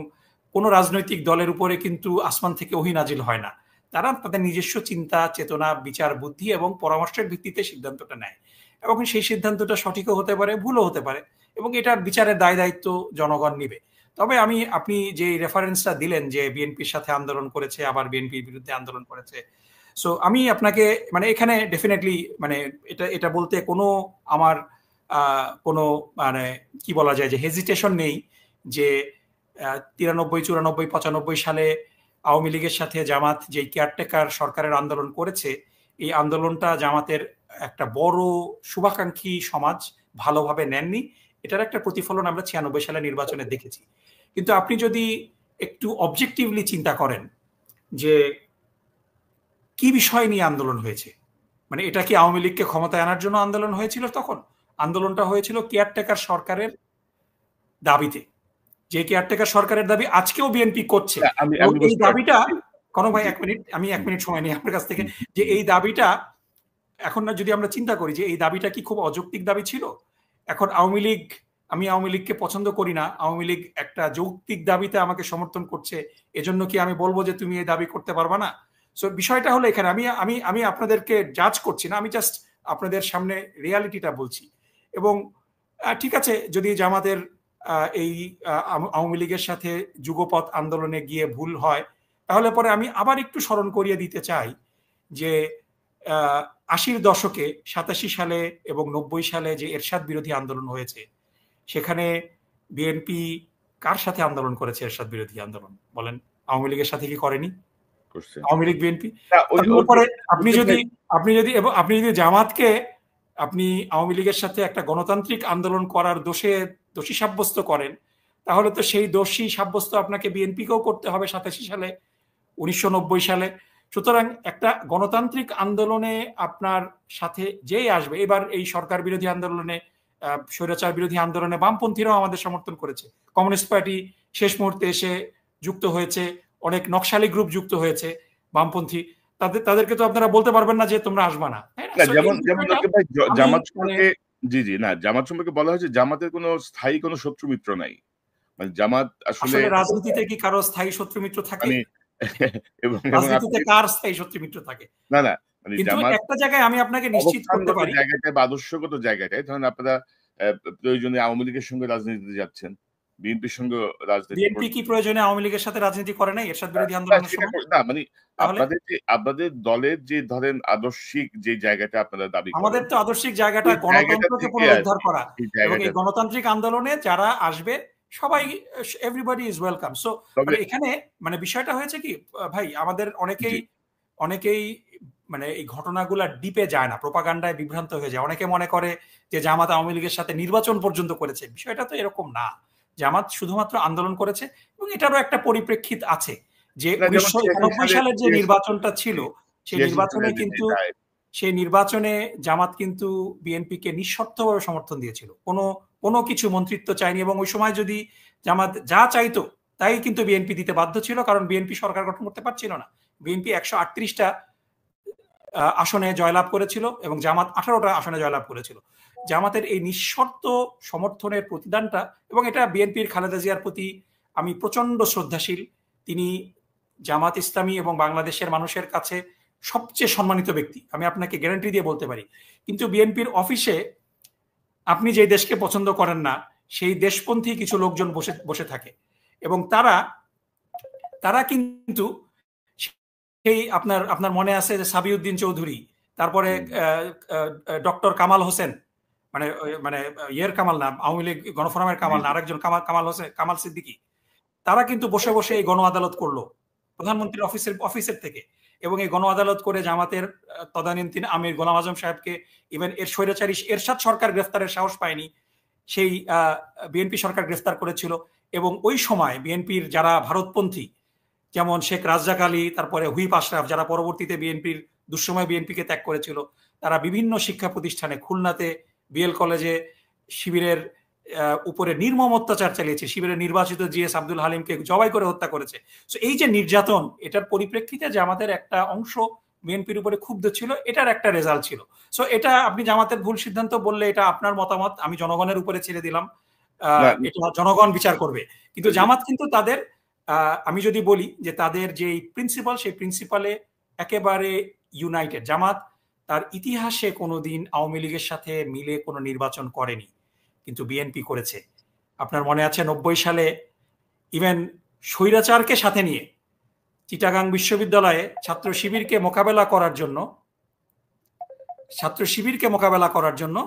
কোনো রাজনৈতিক দলের উপরে কিন্তু আসমান থেকে ওহী নাজিল হয় না। তারা তাদের নিজস্ব চিন্তা চেতনা বিচার বুদ্ধি এবং পরামর্শের ভিত্তিতে সিদ্ধান্তটা নেয়, এবং সেই সিদ্ধান্তটা সঠিকও হতে পারে ভুলও হতে পারে, এবং এটার বিচারের দায় দায়িত্ব জনগণ নিবে। তবে আপনি যে রেফারেন্সটা দিলেন যে বিএনপির সাথে আন্দোলন করেছে আবার বিএনপির বিরুদ্ধে আন্দোলন করেছে, সো আমি আপনাকে মানে এখানে ডেফিনেটলি মানে এটা এটা বলতে কোনো আমার কোনো মানে কি বলা যায় যে হেজিটেশন নেই যে 93, 94, 95 সালে আওয়ামী লীগের সাথে জামাত যে কেয়ারটেকার সরকারের আন্দোলন করেছে, এই আন্দোলনটা জামাতের একটা বড় শুভাকাঙ্ক্ষী সমাজ ভালোভাবে নেননি। এটার একটা প্রতিফলন আমরা 96 সালে নির্বাচনে দেখেছি। কিন্তু আপনি যদি একটু অবজেক্টিভলি চিন্তা করেন যে কি বিষয় নিয়ে আন্দোলন হয়েছে, মানে এটা কি আওয়ামী লীগকে ক্ষমতায় আনার জন্য আন্দোলন হয়েছিল? তখন আন্দোলনটা হয়েছিল কেয়ারটেকার সরকারের দাবিতে, যে কেয়ারটেকার সরকারের দাবি আজকেও বিএনপি করছে। না, আমি এবং আমি এই বুঝতে পারছি। দাবিটা কোনো ভাই জি, এক মিনিট, আমি এক জি, মিনিট সময় নিই আপনার কাছ থেকে, হুম, যে হুম, এই দাবিটা এখন না যদি আমরা চিন্তা করি যে এই দাবিটা কি খুব অযৌক্তিক দাবি ছিল? এখন আমি আওয়ামী লীগকে পছন্দ করি না, আওয়ামী লীগ একটা যৌক্তিক দাবিতে আমাকে সমর্থন করছে, এজন্য কি আমি বলবো যে তুমি এই দাবি করতে পারবা না? সো বিষয়টা হলো এখানে আমি আমি আমি আপনাদেরকে জাজ করছি না, আমি জাস্ট আপনাদের সামনে রিয়ালিটিটা বলছি। এবং ঠিক আছে, যদি জামাতের এই আওয়ামী লীগের সাথে যুগপৎ আন্দোলনে গিয়ে ভুল হয়, তাহলে পরে আমি আবার একটু স্মরণ করিয়ে দিতে চাই যে ৮০-র দশকে ৮৭ সালে এবং ৯০ সালে যে এরশাদ বিরোধী আন্দোলন হয়েছে, সেখানে বিএনপি কার সাথে আন্দোলন করেছে? এরশাদ বিরোধী আন্দোলন বলেন, আওয়ামী লীগের সাথে কি করেনি? করছে। আওয়ামী লীগ বিএনপি। না, ওই তাহলে ওই যে পরে আপনি ওই যে যদি ভাই, আপনি যদি জামাতকে আপনি আওয়ামী লীগের সাথে একটা গণতান্ত্রিক আন্দোলন করার দোষী সাব্যস্ত করেন, তাহলে তো সেই দোষী সাব্যস্ত আপনাকে বিএনপিকেও করতে হবে ৮৭ সালে, ১৯৯০ সালে। সুতরাং একটা গণতান্ত্রিক আন্দোলনে আপনার সাথে যেই আসবে, এবার এই সরকার বিরোধী আন্দোলনে স্বৈরাচার বিরোধী আন্দোলনে বামপন্থীরাও আমাদের সমর্থন করেছে, কমিউনিস্ট পার্টি শেষ মুহূর্তে এসে যুক্ত হয়েছে, অনেক নকশালী গ্রুপ যুক্ত হয়েছে বামপন্থী, তাদেরকে তো আপনারা বলতে পারবেন না যে তোমরা আসবা না, তাই না? না, সো এই যেমন যেমন বিষয়টা ওকে ভাই আমি জামাত মানে সম্পর্কে, জি, জি, না, জামাত সম্পর্কে বলা হয়েছে জামাতের কোনো স্থায়ী কোনো শত্রু মিত্র নাই। মানে জামাত আসলে আসলে রাজনীতিতে কি কারো স্থায়ী শত্রু মিত্র থাকে? মানে এবং আপনি রাজনীতিতে কার স্থায়ী শত্রু মিত্র থাকে? না, না, মানে কিন্তু জামাত একটা জায়গায় আমি আপনাকে নিশ্চিত করতে অবস্থানগত পারি, জায়গাটায় বা আদর্শগত জায়গাটায় ধরেন আপনারা প্রয়োজনে আওয়ামী লীগের সঙ্গে রাজনীতিতে যাচ্ছেন, বিএনপির সঙ্গেও রাজনীতি বিএনপি কি করছেন। প্রয়োজনে আওয়ামী লীগের সাথে রাজনীতি করে নাই এরশাদ বিরোধী না, আন্দোলনের সেটা সময়? না, মানে তাহলে আপনাদের দলের যে ধরেন আদর্শিক যে জায়গাটা আপনারা দাবি আমাদের করেন, তো আদর্শিক জায়গাটা ওই জায়গাটা গণতন্ত্রকে থেকে পুনরুদ্ধার আরকি, করা, এই এবং এই জায়গাটা থেকে। গণতান্ত্রিক আন্দোলনে যারা আসবে সবাই, এভরিবডি ইজ ওয়েলকাম। সো তবে মানে এখানে মানে বিষয়টা হয়েছে কি ভাই, আমাদের জি, অনেকেই মানে এই ঘটনাগুলা ডিপে যায় না, প্রোপাগান্ডায় বিভ্রান্ত হয়ে যায়। অনেকে মনে করে যে জামাত আওয়ামী লীগের সাথে নির্বাচন পর্যন্ত করেছে, বিষয়টা তো এরকম না। জামাত শুধুমাত্র আন্দোলন করেছে, এবং এটারও একটা পরিপ্রেক্ষিত আছে যে না, যেমন ১৯৯১ সালের যে ৮৬ নির্বাচনটা ছিল, জি, সেই ৮৬ নির্বাচনে সালের যে কিন্তু রায়, সেই নির্বাচনে জামাত কিন্তু বিএনপিকে নিঃশর্তভাবে সমর্থন দিয়েছিল, কোনো কোনো কিছু মন্ত্রিত্ব চায়নি। এবং ওই সময় যদি জামাত যা চাইতো তাই কিন্তু বিএনপি দিতে বাধ্য ছিল, কারণ বিএনপি সরকার গঠন করতে পারছিল না। বিএনপি ১৩৮টা আসনে জয়লাভ করেছিল এবং জামাত 18টা আসনে জয়লাভ করেছিল। জামাতের এই নিঃশর্ত সমর্থনের প্রতিদানটা, এবং এটা বিএনপির খালেদা জিয়ার প্রতি আমি প্রচন্ড শ্রদ্ধাশীল। তিনি জামাত ইসলামী এবং বাংলাদেশের মানুষের কাছে সবচেয়ে সম্মানিত ব্যক্তি, আমি আপনাকে গ্যারান্টি দিয়ে বলতে পারি। কিন্তু বিএনপির অফিসে আপনি যে দেশকে পছন্দ করেন না সেই দেশপন্থী কিছু লোকজন বসে বসে থাকে এবং তারা তারা কিন্তু সেই আপনার আপনার মনে আছে যে সাবিউদ্দিন চৌধুরী, তারপরে ডক্টর কামাল হোসেন, মানে মানে ইয়ের কামাল না, আওয়ামী লীগ গণফোরামের কামাল না, আরেকজন কামাল কামাল হোসেন, কামাল সিদ্দিকী, তারা কিন্তু বসে বসে এই গণ আদালত করলো প্রধানমন্ত্রীর অফিসের থেকে, এবং এই গণ আদালত করে জামাতের তদানীন্তন আমির গোলাম আজম সাহেবকে, ইভেন এর স্বৈরাচারী এরশাদ সরকার গ্রেফতারের সাহস পায়নি, সেই বিএনপি সরকার গ্রেফতার করেছিল। এবং ওই সময় বিএনপির যারা ভারতপন্থী, যেমন শেখ রাজ্জাক আলী, তারপরে হুইপ আশরাফ, যারা পরবর্তীতে বিএনপির দুঃসময় বিএনপিকে ত্যাগ করেছিল, তারা বিভিন্ন শিক্ষা প্রতিষ্ঠানে, খুলনাতে বিএল কলেজে শিবিরের উপরে নির্মম অত্যাচার চালিয়েছে, শিবিরের নির্বাচিত জিএস আব্দুল হালিমকে জবাই করে হত্যা করেছে। তো এই যে নির্যাতন, এটার পরিপ্রেক্ষিতে জামাতের একটা অংশ বিএনপির উপরে ক্ষুব্ধ ছিল, এটার একটা রেজাল্ট ছিল। সো এটা আপনি জামাতের ভুল সিদ্ধান্ত বললে এটা আপনার মতামত, আমি জনগণের উপরে ছেড়ে দিলাম, এটা জনগণ বিচার করবে। কিন্তু জামাত কিন্তু তাদের, আমি যদি বলি যে তাদের যে প্রিন্সিপাল, সেই প্রিন্সিপালে একেবারে ইউনাইটেড। জামাত তার ইতিহাসে কোনোদিন আওয়ামী লীগের সাথে মিলে কোনো নির্বাচন করেনি, কিন্তু বিএনপি করেছে। আপনার মনে আছে 90 সালে ইভেন স্বৈরাচারকে সাথে নিয়ে চিটাগাং বিশ্ববিদ্যালয়ে ছাত্র শিবিরকে মোকাবেলা করার জন্য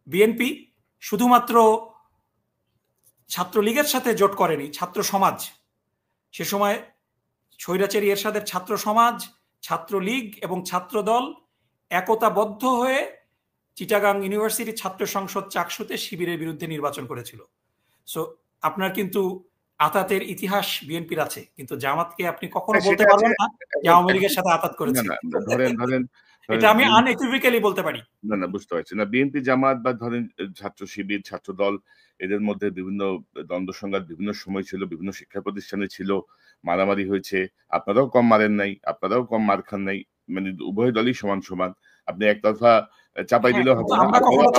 বিএনপি শুধুমাত্র ছাত্রলীগের সাথে জোট করেনি, ছাত্র সমাজ, সে সময় স্বৈরাচারী এরশাদের ছাত্র সমাজ, ছাত্রলীগ এবং ছাত্রদল একতাবদ্ধ হয়ে চিটাগাং ইউনিভার্সিটি ছাত্র সংসদ চাকসুতে শিবিরের বিরুদ্ধে নির্বাচন করেছিল। সো আপনার কিন্তু আতাতের ইতিহাস বিএনপির আছে, কিন্তু জামাতকে আপনি কখনো বলতে পারবেন না যে আওয়ামী লীগের সাথে আতাত করেছে। এটা আমি আনইকুইভোক্যালি বলতে পারি। না, বুঝতে পারছি না, বিএনপি জামাত বা ধরেন ছাত্র শিবির, ছাত্র দল, এদের মধ্যে বিভিন্ন দ্বন্দ্ব সংঘাত বিভিন্ন সময় ছিল, বিভিন্ন শিক্ষা প্রতিষ্ঠানে ছিল, মারামারি হয়েছে, আপনারাও কম মারেন নাই, আপনারাও কম মার খান নাই, মানে উভয় দলই সমান সমান। আপনি একতরফা চাপাই দিলেও হবে না,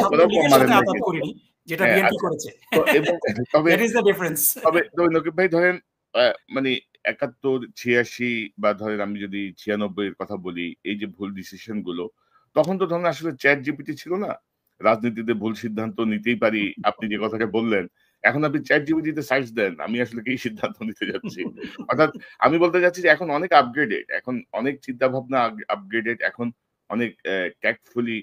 আপনারাও কম মারেন নাই, যেটা বিএনপি করেছে। তবে নকিব ভাই ধরেন মানে ৭১, ৮৬ বা ধরেন আমি যদি ৯৬ এর কথা বলি, এই যে ভুল ডিসিশন গুলো, তখন তো ধরেন আসলে চ্যাট জিপিটি ছিল না, রাজনীতিতে ভুল সিদ্ধান্ত নিতেই পারি, আপনি যে কথাটা বললেন, এখন আপনি চ্যাট জিপিটিতে সার্চ দেন আমি আসলে কি সিদ্ধান্ত নিতে যাচ্ছি। অর্থাৎ আমি বলতে চাচ্ছি যে এখন অনেক আপগ্রেডেড, এখন অনেক চিন্তা ভাবনা আপগ্রেডেড, এখন অনেক ট্যাক্টফুলি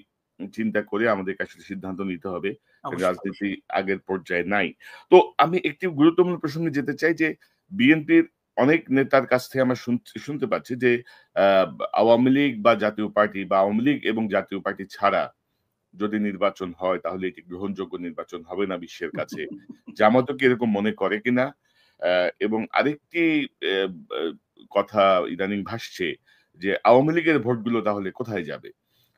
চিন্তা করে আমাদের কাছে সিদ্ধান্ত নিতে হবে, রাজনীতি আগের পর্যায়ে নাই। তো আমি একটি গুরুত্বপূর্ণ প্রসঙ্গে যেতে চাই যে বিএনপির অনেক নেতার কাছ থেকে আমরা শুনতে পাচ্ছি যে আওয়ামী লীগ বা জাতীয় পার্টি, বা আওয়ামী লীগ এবং জাতীয় পার্টি ছাড়া যদি নির্বাচন হয় তাহলে এটি গ্রহণযোগ্য নির্বাচন হবে না বিশ্বের কাছে। জামাতও কি এরকম মনে করে কিনা? এবং আরেকটি কথা ইদানিং ভাসছে যে আওয়ামী লীগের ভোটগুলো তাহলে কোথায় যাবে?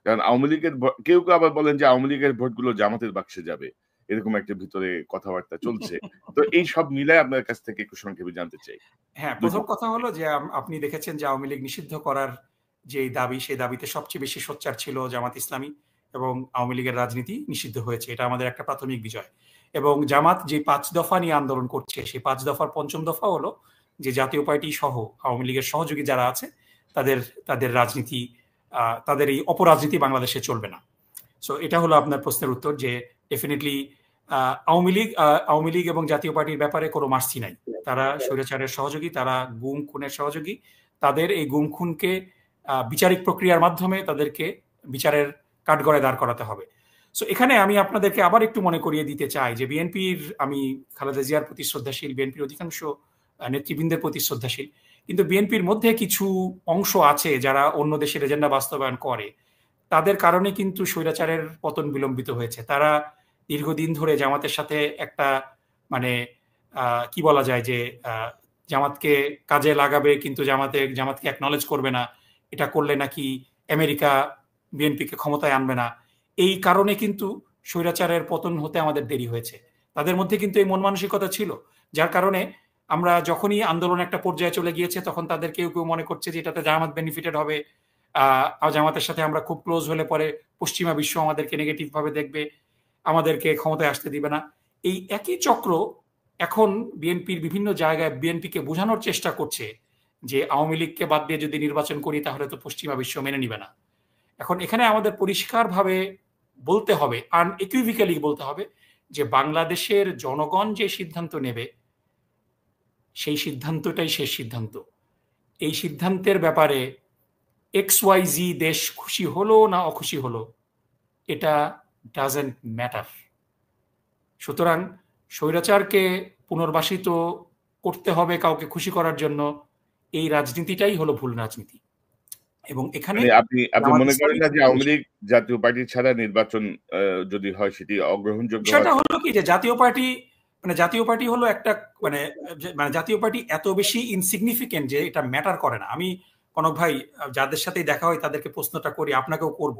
কারণ আওয়ামী লীগের কেউ আবার বলেন যে আওয়ামী লীগের ভোটগুলো জামাতের বাক্সে যাবে, এরকম একটা ভিতরে কথাবার্তা চলছে। তো এই সব মিলায় আপনার কাছ থেকে একটু সংক্ষেপে জানতে চাই। হ্যাঁ, প্রথম কথা হলো যে আপনি দেখেছেন যে আওয়ামী লীগ নিষিদ্ধ করার যে দাবি, সেই দাবিতে সবচেয়ে বেশি সোচ্চার ছিল জামাত ইসলামী, এবং আওয়ামী লীগের রাজনীতি নিষিদ্ধ হয়েছে, এটা আমাদের একটা প্রাথমিক বিজয়। এবং জামাত যে ৫ দফা নিয়ে আন্দোলন করছে, সেই ৫ দফার পঞ্চম দফা হলো যে জাতীয় পার্টি সহ আওয়ামী লীগের সহযোগী যারা আছে তাদের রাজনীতি, তাদের এই অপরাজনীতি বাংলাদেশে চলবে না। সো এটা হলো আপনার প্রশ্নের উত্তর, যে ডেফিনেটলি আওয়ামী লীগ এবং জাতীয় পার্টির ব্যাপারে কোনো মার্সি নাই, তারা স্বৈরাচারের সহযোগী, তারা গুম খুনের সহযোগী, তাদের এই গুম খুনকে বিচারিক প্রক্রিয়ার মাধ্যমে তাদেরকে বিচারের কাঠগড়ায় দাঁড় করাতে হবে। সো এখানে আমি আপনাদেরকে আবার একটু মনে করিয়ে দিতে চাই যে বিএনপির, আমি খালেদা জিয়ার প্রতি শ্রদ্ধাশীল, বিএনপির অধিকাংশ নেতৃবৃন্দের প্রতি শ্রদ্ধাশীল, কিন্তু বিএনপির মধ্যে কিছু অংশ আছে যারা অন্য দেশের এজেন্ডা বাস্তবায়ন করে, তাদের কারণে কিন্তু স্বৈরাচারের পতন বিলম্বিত হয়েছে। তারা দীর্ঘদিন ধরে জামাতের সাথে একটা মানে কি বলা যায় যে জামাতকে কাজে লাগাবে কিন্তু জামাতকে অ্যাকনলেজ করবে না, এটা করলে নাকি আমেরিকা বিএনপিকে ক্ষমতায় আনবে না, এই কারণে কিন্তু স্বৈরাচারের পতন হতে আমাদের দেরি হয়েছে। তাদের মধ্যে কিন্তু এই মন মানসিকতা ছিল, যার কারণে আমরা যখনই আন্দোলন একটা পর্যায়ে চলে গিয়েছে তখন তাদের কেউ মনে করছে যে এটাতে জামাত বেনিফিটেড হবে, জামাতের সাথে আমরা খুব ক্লোজ হলে পরে পশ্চিমা বিশ্ব আমাদেরকে নেগেটিভ ভাবে দেখবে, আমাদেরকে ক্ষমতায় আসতে দিবে না। এই একই চক্র এখন বিএনপির বিভিন্ন জায়গায় বিএনপিকে বোঝানোর চেষ্টা করছে যে আওয়ামী লীগকে বাদ দিয়ে যদি নির্বাচন করি তাহলে তো পশ্চিমা বিশ্ব মেনে নিবে না। এখন এখানে আমাদের পরিষ্কারভাবে বলতে হবে, আনইকুইভ্যালি বলতে হবে যে বাংলাদেশের জনগণ যে সিদ্ধান্ত নেবে সেই সিদ্ধান্তটাই শেষ সিদ্ধান্ত। এই সিদ্ধান্তের ব্যাপারে XYZ দেশ খুশি হলো না অখুশি হলো এটা ডাজেন্ট ম্যাটার। সুতরাং স্বৈরাচারকে পুনর্বাসিত করতে হবে কাউকে খুশি করার জন্য, এই রাজনীতিটাই হলো ভুল রাজনীতি। এবং এখানে মানে আপনি মনে করেন না যে আওয়ামী লীগ জাতীয় পার্টি ছাড়া নির্বাচন যদি হয় সেটি অগ্রহণযোগ্য? বিষয়টা হলো কি যে জাতীয় পার্টি হলো একটা মানে জাতীয় পার্টি এত বেশি ইনসিগনিফিকেন্ট যে এটা ম্যাটার করে না। আমি কনক ভাই যাদের সাথেই দেখা হয় তাদেরকে প্রশ্নটা করি, আপনাকেও করব,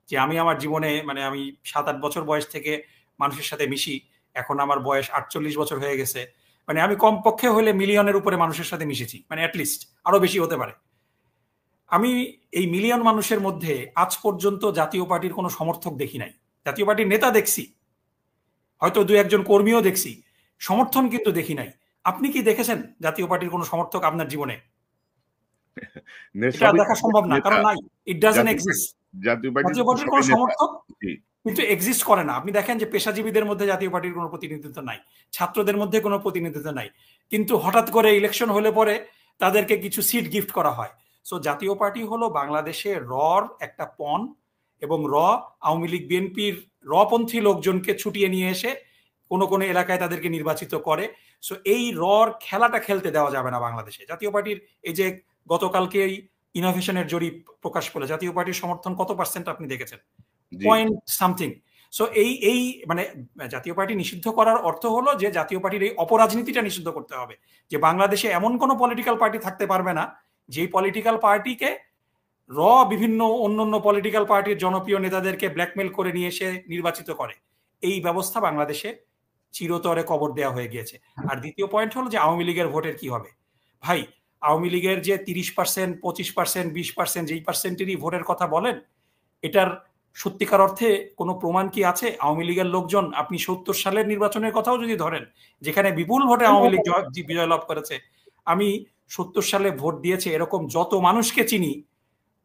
যে আমি আমার জীবনে মানে আমি 7-8 বছর বয়স থেকে মানুষের সাথে মিশি, এখন আমার বয়স 48 বছর হয়ে গেছে, মানে আমি কমপক্ষে হলে মিলিয়নের উপরে মানুষের সাথে মিশেছি, মানে অ্যাটলিস্ট আরো বেশি হতে পারে। আমি এই মিলিয়ন মানুষের মধ্যে আজ পর্যন্ত জাতীয় পার্টির কোনো সমর্থক দেখি নাই। জাতীয় পার্টির নেতা দেখছি, হয়তো 2-1 জন কর্মীও দেখছি, সমর্থন কিন্তু দেখি নাই। আপনি কি দেখেছেন জাতীয় পার্টির কোনো সমর্থক আপনার জীবনে? এটা দেখা সম্ভব না, কারণ নাই, ইট ডাজন্ট এক্সিস্ট। জাতীয় জাতীয় পার্টির কোনো সমর্থক কিন্তু এক্সিস্ট করে না। আপনি দেখেন যে পেশাজীবীদের মধ্যে জাতীয় পার্টির কোনো প্রতিনিধিত্ব নাই, ছাত্রদের মধ্যে কোনো প্রতিনিধিত্ব নাই, কিন্তু হঠাৎ করে ইলেকশন হলে পরে তাদেরকে কিছু সিট গিফট করা হয়। সো জাতীয় পার্টি হলো বাংলাদেশে রর একটা পণ, এবং আওয়ামী লীগ বিএনপির পন্থী লোকজনকে ছুটিয়ে নিয়ে এসে কোনো কোনো এলাকায় তাদেরকে নির্বাচিত করে। সো এই খেলাটা খেলতে দেওয়া যাবে না বাংলাদেশে। জাতীয় পার্টির এই যে গতকালকে ইনোভেশনের জরিপ প্রকাশ পেল, জাতীয় পার্টির সমর্থন কত % আপনি দেখেছেন? Point something. সো এই মানে জাতীয় পার্টি নিষিদ্ধ করার অর্থ হলো যে জাতীয় পার্টির এই অপরাজনীতিটা নিষিদ্ধ করতে হবে, যে বাংলাদেশে এমন কোনো পলিটিক্যাল পার্টি থাকতে পারবে না যেই পলিটিক্যাল পার্টিকে বিভিন্ন অন্যান্য পলিটিক্যাল পার্টির জনপ্রিয় নেতাদেরকে ব্ল্যাকমেল করে নিয়ে এসে নির্বাচিত করে। এই ব্যবস্থা বাংলাদেশে চিরতরে কবর দেওয়া হয়ে গিয়েছে। আর দ্বিতীয় পয়েন্ট হলো যে আওয়ামী লীগের ভোটের কি হবে? ভাই, আওয়ামী লীগের যে 30%, 25%, 20% যেই পার্সেন্টেরই ভোটের কথা বলেন, এটার সত্যিকার অর্থে কোনো প্রমাণ কি আছে? আওয়ামী লীগের লোকজন, আপনি 70 সালের নির্বাচনের কথাও যদি ধরেন, যেখানে বিপুল ভোটে আওয়ামী লীগ বিজয় লাভ করেছে, আমি 70 সালে ভোট দিয়েছে এরকম যত মানুষকে চিনি,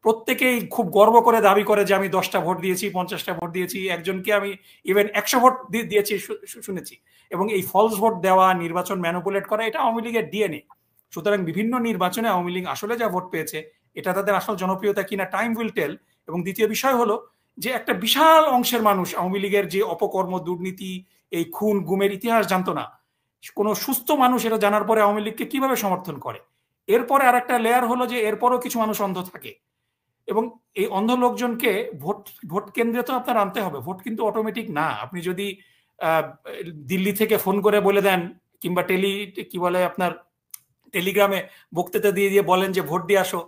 প্রত্যেকেই খুব গর্ব করে দাবি করে যে আমি 10টা ভোট দিয়েছি, 50টা ভোট দিয়েছি, একজনকে আমি ইভেন 100 ভোট দিয়েছি শুনেছি। এবং এই ফলস ভোট দেওয়া, নির্বাচন ম্যানিপুলেট করা, এটা আওয়ামী লীগের ডিএনএ। সুতরাং বিভিন্ন নির্বাচনে আওয়ামী লীগ আসলে যা ভোট পেয়েছে এটা তাদের আসল জনপ্রিয়তা কিনা টাইম উইল টেল। এবং দ্বিতীয় বিষয় হলো যে একটা বিশাল অংশের মানুষ আওয়ামী লীগের যে অপকর্ম, দুর্নীতি, এই খুন গুমের ইতিহাস জানতো না। কোনো সুস্থ মানুষ এটা জানার পরে আওয়ামী লীগকে কিভাবে সমর্থন করে? এরপরে আর একটা লেয়ার হলো যে এরপরও কিছু মানুষ অন্ধ থাকে, এবং এই অন্ধ লোকজনকে ভোট কেন্দ্রে তো আপনার আনতে হবে। ভোট কিন্তু অটোমেটিক না। আপনি যদি দিল্লি থেকে ফোন করে বলে দেন, কিংবা কি বলে আপনার টেলিগ্রামে বক্তৃতা দিয়ে দিয়ে বলেন যে ভোট দিয়ে আসো,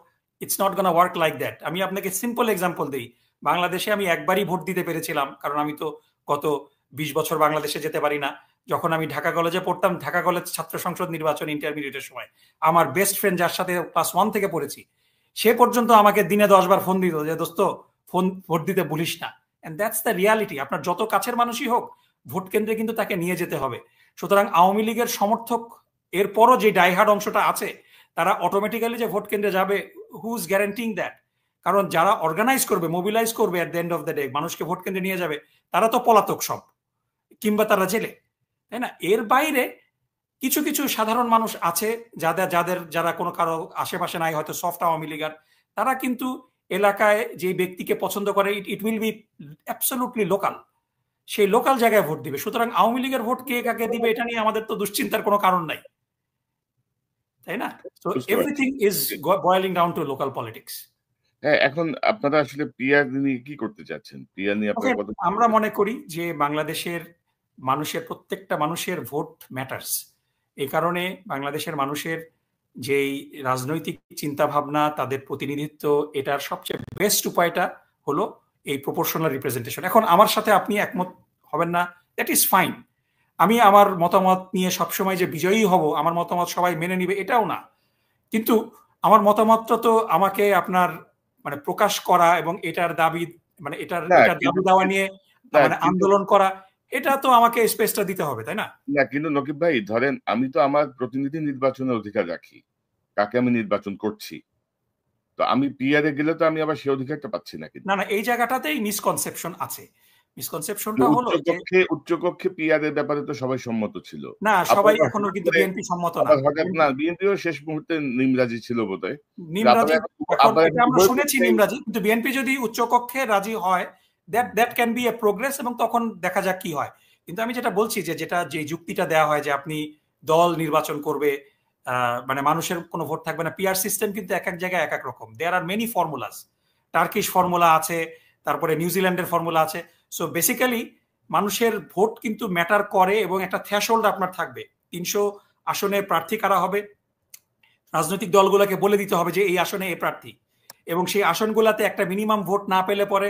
it's not gonna work like that. আমি আপনাকে সিম্পল এক্সাম্পল দিই। বাংলাদেশে আমি একবারই ভোট দিতে পেরেছিলাম, কারণ আমি তো গত 20 বছর বাংলাদেশে যেতে পারি না। যখন আমি ঢাকা কলেজে পড়তাম, ঢাকা কলেজ ছাত্র সংসদ নির্বাচন ইন্টারমিডিয়েটের সময়, আমার বেস্ট ফ্রেন্ড যার সাথে ক্লাস 1 থেকে পড়েছি, সে পর্যন্ত আমাকে দিনে 10 বার ফোন দিত যে দোস্ত ভোট দিতে ভুলিস না। And that's the reality. আপনার যত কাছের মানুষই হোক, ভোট কেন্দ্রে কিন্তু তাকে নিয়ে যেতে হবে। সুতরাং আওয়ামী লীগের সমর্থক এরপরও যে ডাইহার্ড অংশটা আছে, তারা অটোমেটিক্যালি যে ভোট কেন্দ্রে যাবে, হু ইজ গ্যারান্টিং দ্যাট? কারণ যারা অর্গানাইজ করবে, মোবিলাইজ করবে at the end of the day, মানুষকে ভোট কেন্দ্রে নিয়ে যাবে, তারা তো পলাতক সব, কিংবা তারা জেলে, তাই না? এর বাইরে কিছু কিছু সাধারণ মানুষ আছে যারা কোনো কারো আশেপাশে নাই, হয়তো সফট আওয়ামী লীগার, তারা কিন্তু এলাকায় যে ব্যক্তিকে পছন্দ করে, it will be absolutely local, সেই লোকাল জায়গায় ভোট দিবে। সুতরাং আওয়ামী লীগের ভোট কে কাকে দিবে এটা নিয়ে আমাদের তো দুশ্চিন্তার কোনো কারণ নাই, তাই না? So everything is boiling down to local politics. হ্যাঁ, এখন আপনারা আসলে পিআর নিয়ে কি করতে চাচ্ছেন? পিআর নিয়ে আপনারা কত? আমরা মনে করি যে বাংলাদেশের প্রত্যেকটা মানুষের ভোট ম্যাটার্স। এই কারণে বাংলাদেশের মানুষের যেই রাজনৈতিক চিন্তা ভাবনা, তাদের প্রতিনিধিত্ব, এটার সবচেয়ে বেস্ট উপায়টা হলো এই প্রপোর্শনাল রিপ্রেজেন্টেশন। এখন আমার সাথে আপনি একমত হবেন না, দ্যাট ইজ ফাইন। আমি আমার মতামত নিয়ে সবসময় যে বিজয়ী হব, আমার মতামত সবাই মেনে নিবে এটাও না, কিন্তু আমার মতামতটা তো আমাকে আপনার মানে প্রকাশ করা এবং এটার দাবি মানে এটার দাবি দেওয়া নিয়ে মানে আন্দোলন করা, এটা তো আমাকে স্পেসটা দিতে হবে, তাই না? না, কিন্তু নকিব ভাই, ধরেন আমি তো আমার প্রতিনিধি নির্বাচনের অধিকার রাখি, কাকে আমি নির্বাচন করছি। তো আমি পিআরে গেলে তো আমি আবার সেই অধিকারটা পাচ্ছি না। কিন্তু না, এই জায়গাটাতেই মিসকনসেপশন আছে। মিসকনসেপশনটা হলো যে উচ্চকক্ষে পিআর এর ব্যাপারে তো সবাই সম্মত ছিল। না, সবাই আপনারা এখনো হঠাৎ কিন্তু করে বিএনপি সম্মত না। আবার হঠাৎ না বিএনপিও শেষ মুহূর্তে নিমরাজি ছিল বোধহয়। নিমরাজি এখন আপনারা এটা আমরা উভয় শুনেছি পক্ষেই নিমরাজি, কিন্তু বিএনপি যদি উচ্চকক্ষে রাজি হয় that can B A progress, এবং তখন দেখা যাক কি হয়। কিন্তু আমি যেটা বলছি যে যুক্তিটা দেওয়া হয় যে আপনি দল নির্বাচন করবে, মানে মানুষের কোনো ভোট থাকবে না, পিআর সিস্টেম কিন্তু এক এক জায়গায় এক এক রকম। There are many formulas, Turkish formula আছে, তারপরে নিউজিল্যান্ডের ফর্মুলা আছে। সো বেসিক্যালি মানুষের ভোট কিন্তু ম্যাটার করে, এবং একটা থ্রেশহোল্ড আপনার থাকবে। 300 আসনে প্রার্থী কারা হবে, রাজনৈতিক দলগুলোকে বলে দিতে হবে যে এই আসনে এই প্রার্থী, এবং সেই আসনগুলোতে একটা মিনিমাম ভোট না পেলে পরে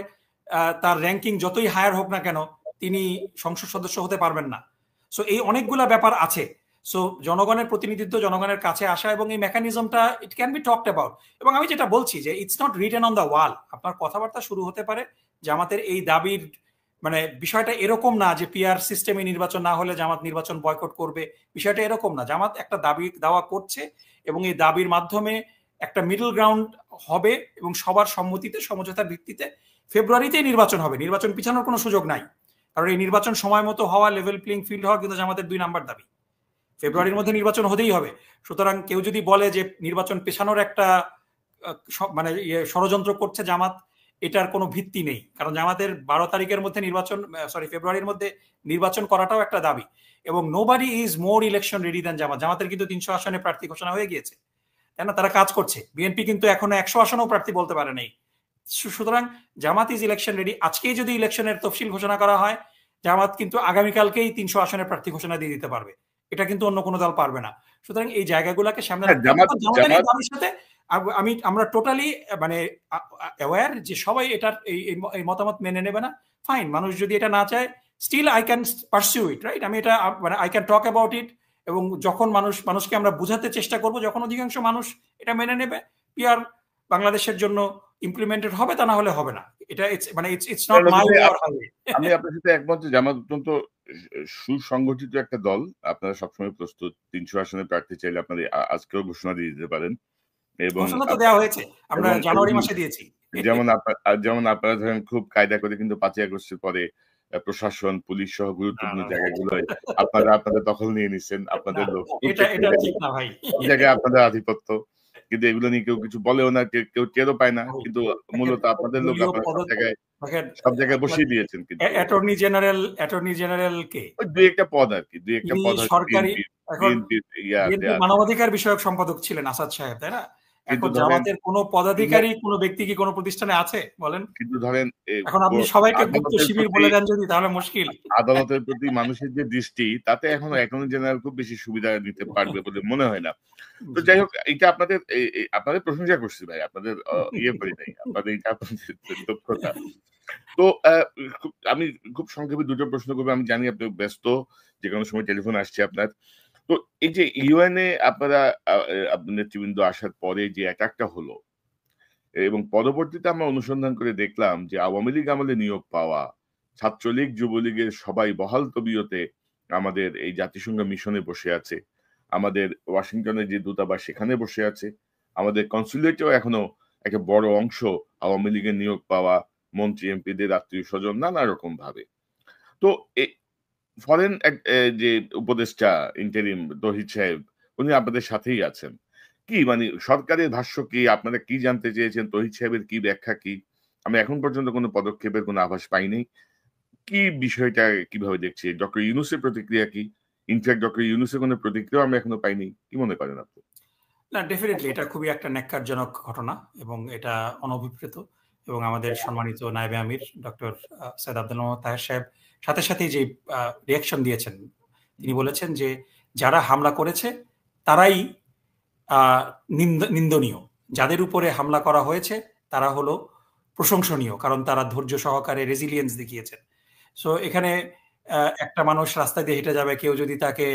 তার র্যাঙ্কিং যতই হায়ার হোক না কেন তিনি সংসদ সদস্য হতে পারবেন না। সো এই অনেকগুলা ব্যাপার আছে। সো জনগণের প্রতিনিধিত্ব, জনগণের কাছে আসা, এবং এই মেকানিজমটা it can be talked about. এবং আমি যেটা বলছি যে it's not written on the wall. আপনার কথাবার্তা শুরু হতে পারে জামাতের এই দাবির, মানে বিষয়টা এরকম না যে পিআর সিস্টেমে নির্বাচন না হলে জামাত নির্বাচন বয়কট করবে। বিষয়টা এরকম না। জামাত একটা দাওয়া করছে, এবং এই দাবির মাধ্যমে একটা মিডল গ্রাউন্ড হবে, এবং সবার সম্মতিতে, সমঝোতার ভিত্তিতে ফেব্রুয়ারিতেই নির্বাচন হবে। নির্বাচন পিছানোর কোনো সুযোগ নাই, কারণ এই নির্বাচন সময় মতো হওয়া, লেভেল প্লেইং ফিল্ড হওয়া কিন্তু জামাতের 2 নাম্বার দাবি। ফেব্রুয়ারির মধ্যে নির্বাচন হতেই হবে। সুতরাং কেউ যদি বলে যে নির্বাচন পেছানোর একটা মানে ষড়যন্ত্র করছে জামাত, এটার কোনো ভিত্তি নেই। কারণ জামাতের 12 তারিখের মধ্যে ফেব্রুয়ারির মধ্যে নির্বাচন করাটাও একটা দাবি। এবং nobody is more election ready than Jamaat. জামাতের কিন্তু 300 আসনে প্রার্থী ঘোষণা হয়ে গিয়েছে, তাই না? তারা কাজ করছে। বিএনপি কিন্তু এখনো 100 আসনেও প্রার্থী বলতে পারে নাই। সুতরাং জামাত ইজ ইলেকশন রেডি। আজকেই যদি ইলেকশনের তফসিল ঘোষণা করা হয়, জামাত কিন্তু আগামীকালকেই 300 আসনের প্রার্থী ঘোষণা দিয়ে দিতে পারবে। এটা কিন্তু অন্য কোনো দল পারবে না। সুতরাং এই জায়গাগুলোকে সামনে রাখতে হবে। জামাতের এই দাবির সাথে আমরা টোটালি মানে অ্যাওয়্যার যে সবাই এটার এই মতামত মেনে নেবে না। ফাইন, মানুষ যদি এটা না চায়, still I can pursue it, right? আমি এটা মানে I can talk about it, এবং যখন মানুষকে আমরা বুঝাতে চেষ্টা করব, যখন অধিকাংশ মানুষ এটা মেনে নেবে, পিআর বাংলাদেশের জন্য ইমপ্লিমেন্টেড হবে, তা না হলে হবে না। এটা মানে it's not my way or highway. আমি আপনার সাথে একমত যে জামাত অত্যন্ত সুসংগঠিত একটা দল। আপনারা সবসময় প্রস্তুত। 300 আসনে প্রার্থী চাইলে আপনারা আজকেও ঘোষণা দিয়ে দিতে পারেন। এবং ঘোষণা তো দেওয়া হয়েছে, আমরা জানুয়ারি মাসে দিয়েছি। যেমন আপনারা ধরেন খুব কায়দা করে কিন্তু 5ই আগস্টের পরে প্রশাসন, পুলিশ সহ গুরুত্বপূর্ণ জায়গাগুলোয় আপনাদের দখল নিয়ে নিচ্ছেন। আপনাদের লোক, এটা ঠিক না ভাই। জায়গায় আপনাদের আধিপত্য। কিন্তু এগুলো নিয়ে কেউ কিছু বলেও না, কেউ টেরও পায় না। কিন্তু মূলত আপনাদের লোক আপনারা সব জায়গায় বসিয়ে দিয়েছেন। কিন্তু অ্যাটর্নি জেনারেল কে? ওই 2-1টা পদ আর কি, 2-1টা পদ সরকারি বিএনপির মানবাধিকার বিষয়ক সম্পাদক ছিলেন আসাদ সাহেব, তাই না? এখন জামাতের কোন পদাধিকারী, কোন ব্যক্তি কি কোন প্রতিষ্ঠানে আছে বলেন? কিন্তু ধরেন এখন আপনি সবাইকে গুপ্ত শিবির বলে দেন যদি, তাহলে মুশকিল। আদালতের প্রতি মানুষের যে দৃষ্টি, তাতে এখনো অ্যাটর্নি জেনারেল খুব বেশি সুবিধা নিতে পারবে বলে মনে হয় না। তো যাই হোক, এটা আপনাদের প্রশংসা করছি ভাই, আপনাদের ইয়ে করি নাই, আপনাদের এটা আপনাদের দক্ষতা। তো আমি খুব সংক্ষেপে 2টো প্রশ্ন করবো। আমি জানি আপনি ব্যস্ত, যে কোনো সময় টেলিফোন আসছে আপনার। তো এই যে ইউএনএ আপনারা আপনার নেতৃবৃন্দ আসার পরে যে অ্যাটাকটা হলো, এবং পরবর্তীতে আমরা অনুসন্ধান করে দেখলাম যে আওয়ামী লীগ আমলে নিয়োগ পাওয়া, ছাত্রলীগ, যুবলীগের সবাই বহাল তবিয়তে আমাদের এই জাতিসংঘ মিশনে বসে আছে। আমাদের ওয়াশিংটনের যে দূতাবাস সেখানে বসে আছে। আমাদের কনসুলেটেও এখনো একটা বড় অংশ আওয়ামী লীগের নিয়োগ পাওয়া মন্ত্রী, এমপিদের আত্মীয় স্বজন নানা রকম ভাবে। তো ফরেন যে উপদেষ্টা ইন্টারিম তৌহিদ সাহেব, উনি আপনাদের সাথেই আছেন। কি মানে সরকারের ভাষ্য কি? আপনারা কি জানতে চেয়েছেন? তৌহিদ সাহেবের কি ব্যাখ্যা কি? আমি এখন পর্যন্ত কোনো পদক্ষেপের কোনো আভাস পাইনি। কি বিষয়টা কিভাবে দেখছি? ডক্টর ইউনূসের প্রতিক্রিয়া কি? ইনফ্যাক্ট ডক্টর ইউনূসের কোনো প্রতিক্রিয়াও আমি এখনো পাইনি। কি মনে করেন আপনি? না, ডেফিনেটলি এটা খুবই একটা ন্যাক্কারজনক ঘটনা, এবং এটা অনভিপ্রেত। এবং আমাদের সম্মানিত নায়েবে আমির ডক্টর সৈয়দ আব্দুল মোহাম্মদ তাহের সাহেব সাথে সাথেই যে রিয়াকশন দিয়েছেন, তিনি বলেছেন যে যারা হামলা করেছে তারাই নিন্দনীয়, যাদের উপরে হামলা করা হয়েছে তারা হলো প্রশংসনীয়, কারণ তারা ধৈর্য সহকারে রেজিলিয়েন্স দেখিয়েছেন। সো এখানে একটা মানুষ রাস্তা দিয়ে হেঁটে যাবে, কেউ যদি তাকে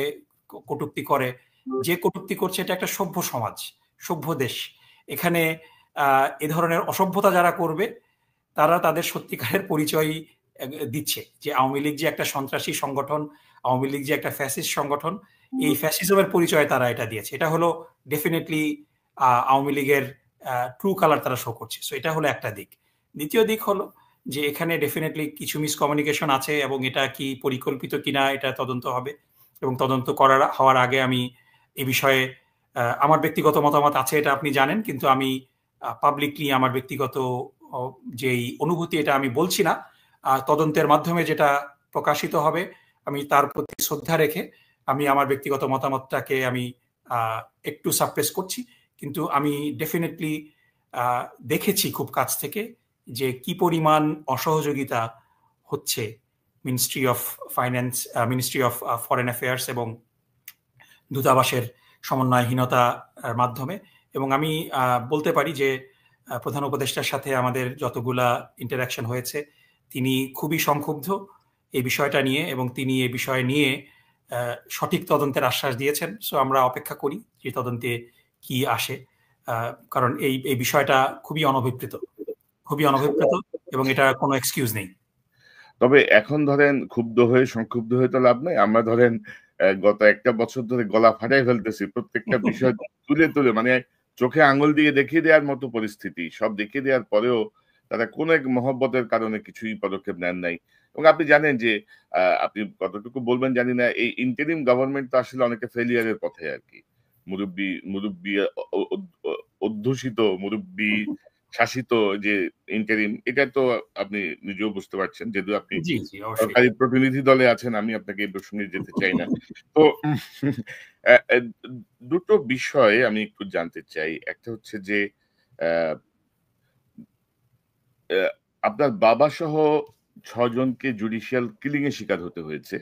কটূক্তি করে, যে কটূক্তি করছে এটা একটা সভ্য সমাজ, সভ্য দেশ। এখানে এ ধরনের অসভ্যতা যারা করবে তারা তাদের সত্যিকারের পরিচয় দিচ্ছে যে আওয়ামী লীগ যে একটা সন্ত্রাসী সংগঠন, আওয়ামী লীগ যে একটা ফ্যাসিস্ট সংগঠন, এই ফ্যাসিজমের পরিচয় তারা এটা দিয়েছে। এটা হলো ডেফিনেটলি আওয়ামী লীগের ট্রু কালার তারা শো করছে। সো এটা হলো একটা দিক। দ্বিতীয় দিক হলো যে এখানে ডেফিনেটলি কিছু মিসকমিউনিকেশন আছে এবং এটা কি পরিকল্পিত কিনা এটা তদন্ত হবে, এবং তদন্ত হওয়ার আগে আমি এই বিষয়ে আমার ব্যক্তিগত মতামত আছে, এটা আপনি জানেন, কিন্তু আমি পাবলিকলি আমার ব্যক্তিগত যেই অনুভূতি এটা আমি বলছি না। তদন্তের মাধ্যমে যেটা প্রকাশিত হবে আমি তার প্রতি শ্রদ্ধা রেখে আমি আমার ব্যক্তিগত মতামতটাকে আমি একটু সাপ্রেস করছি, কিন্তু আমি ডেফিনেটলি দেখেছি খুব কাছ থেকে যে কি পরিমাণ অসহযোগিতা হচ্ছে ministry of finance, ministry of foreign affairs এবং দূতাবাসের সমন্বয়হীনতার মাধ্যমে। এবং আমি বলতে পারি যে প্রধান উপদেষ্টার সাথে আমাদের যতগুলা ইন্টারাকশন হয়েছে তিনি খুবই সংক্ষুব্ধ এই বিষয়টা নিয়ে, এবং তিনি এই বিষয় নিয়ে সঠিক তদন্তের আশ্বাস দিয়েছেন। সো আমরা অপেক্ষা করি যে তদন্তে কি আসে, কারণ এই বিষয়টা খুবই অনভিপ্রেত এবং এটা কোনো এক্সকিউজ নেই। তবে এখন ধরেন ক্ষুব্ধ হয়ে সংক্ষুব্ধ হয়ে তো লাভ নাই। আমরা ধরেন গত একটা বছর ধরে গলা ফাটাই ফেলতেছি প্রত্যেকটা বিষয় তুলে তুলে, মানে চোখে আঙুল দিয়ে দেখিয়ে দেওয়ার মতো পরিস্থিতি। সব দেখিয়ে দেওয়ার পরেও তারা কোন এক মহব্বতের কারণে কিছুই পদক্ষেপ নেন নাই। এবং আপনি জানেন যে আপনি কতটুকু বলবেন জানি না, এই ইন্টারিম গভর্নমেন্ট তো আসলে অনেকে ফেলিয়ার এর পথে আরকি। মুরুব্বি মুরুব্বি অধ্যুষিত মুরুব্বি শাসিত যে ইন্টারিম, এটা তো আপনি নিজেও বুঝতে পারছেন, যেহেতু আপনি জি জি অবশ্যই। সরকারি প্রতিনিধি দলে আছেন। আমি আপনাকে এই প্রসঙ্গে যেতে চাই না। তো দুটো বিষয় আমি একটু জানতে চাই। একটা হচ্ছে যে আহ, আহ, আপনার বাবা সহ ৬ জনকে জুডিশিয়াল কিলিং এর শিকার হতে হয়েছে।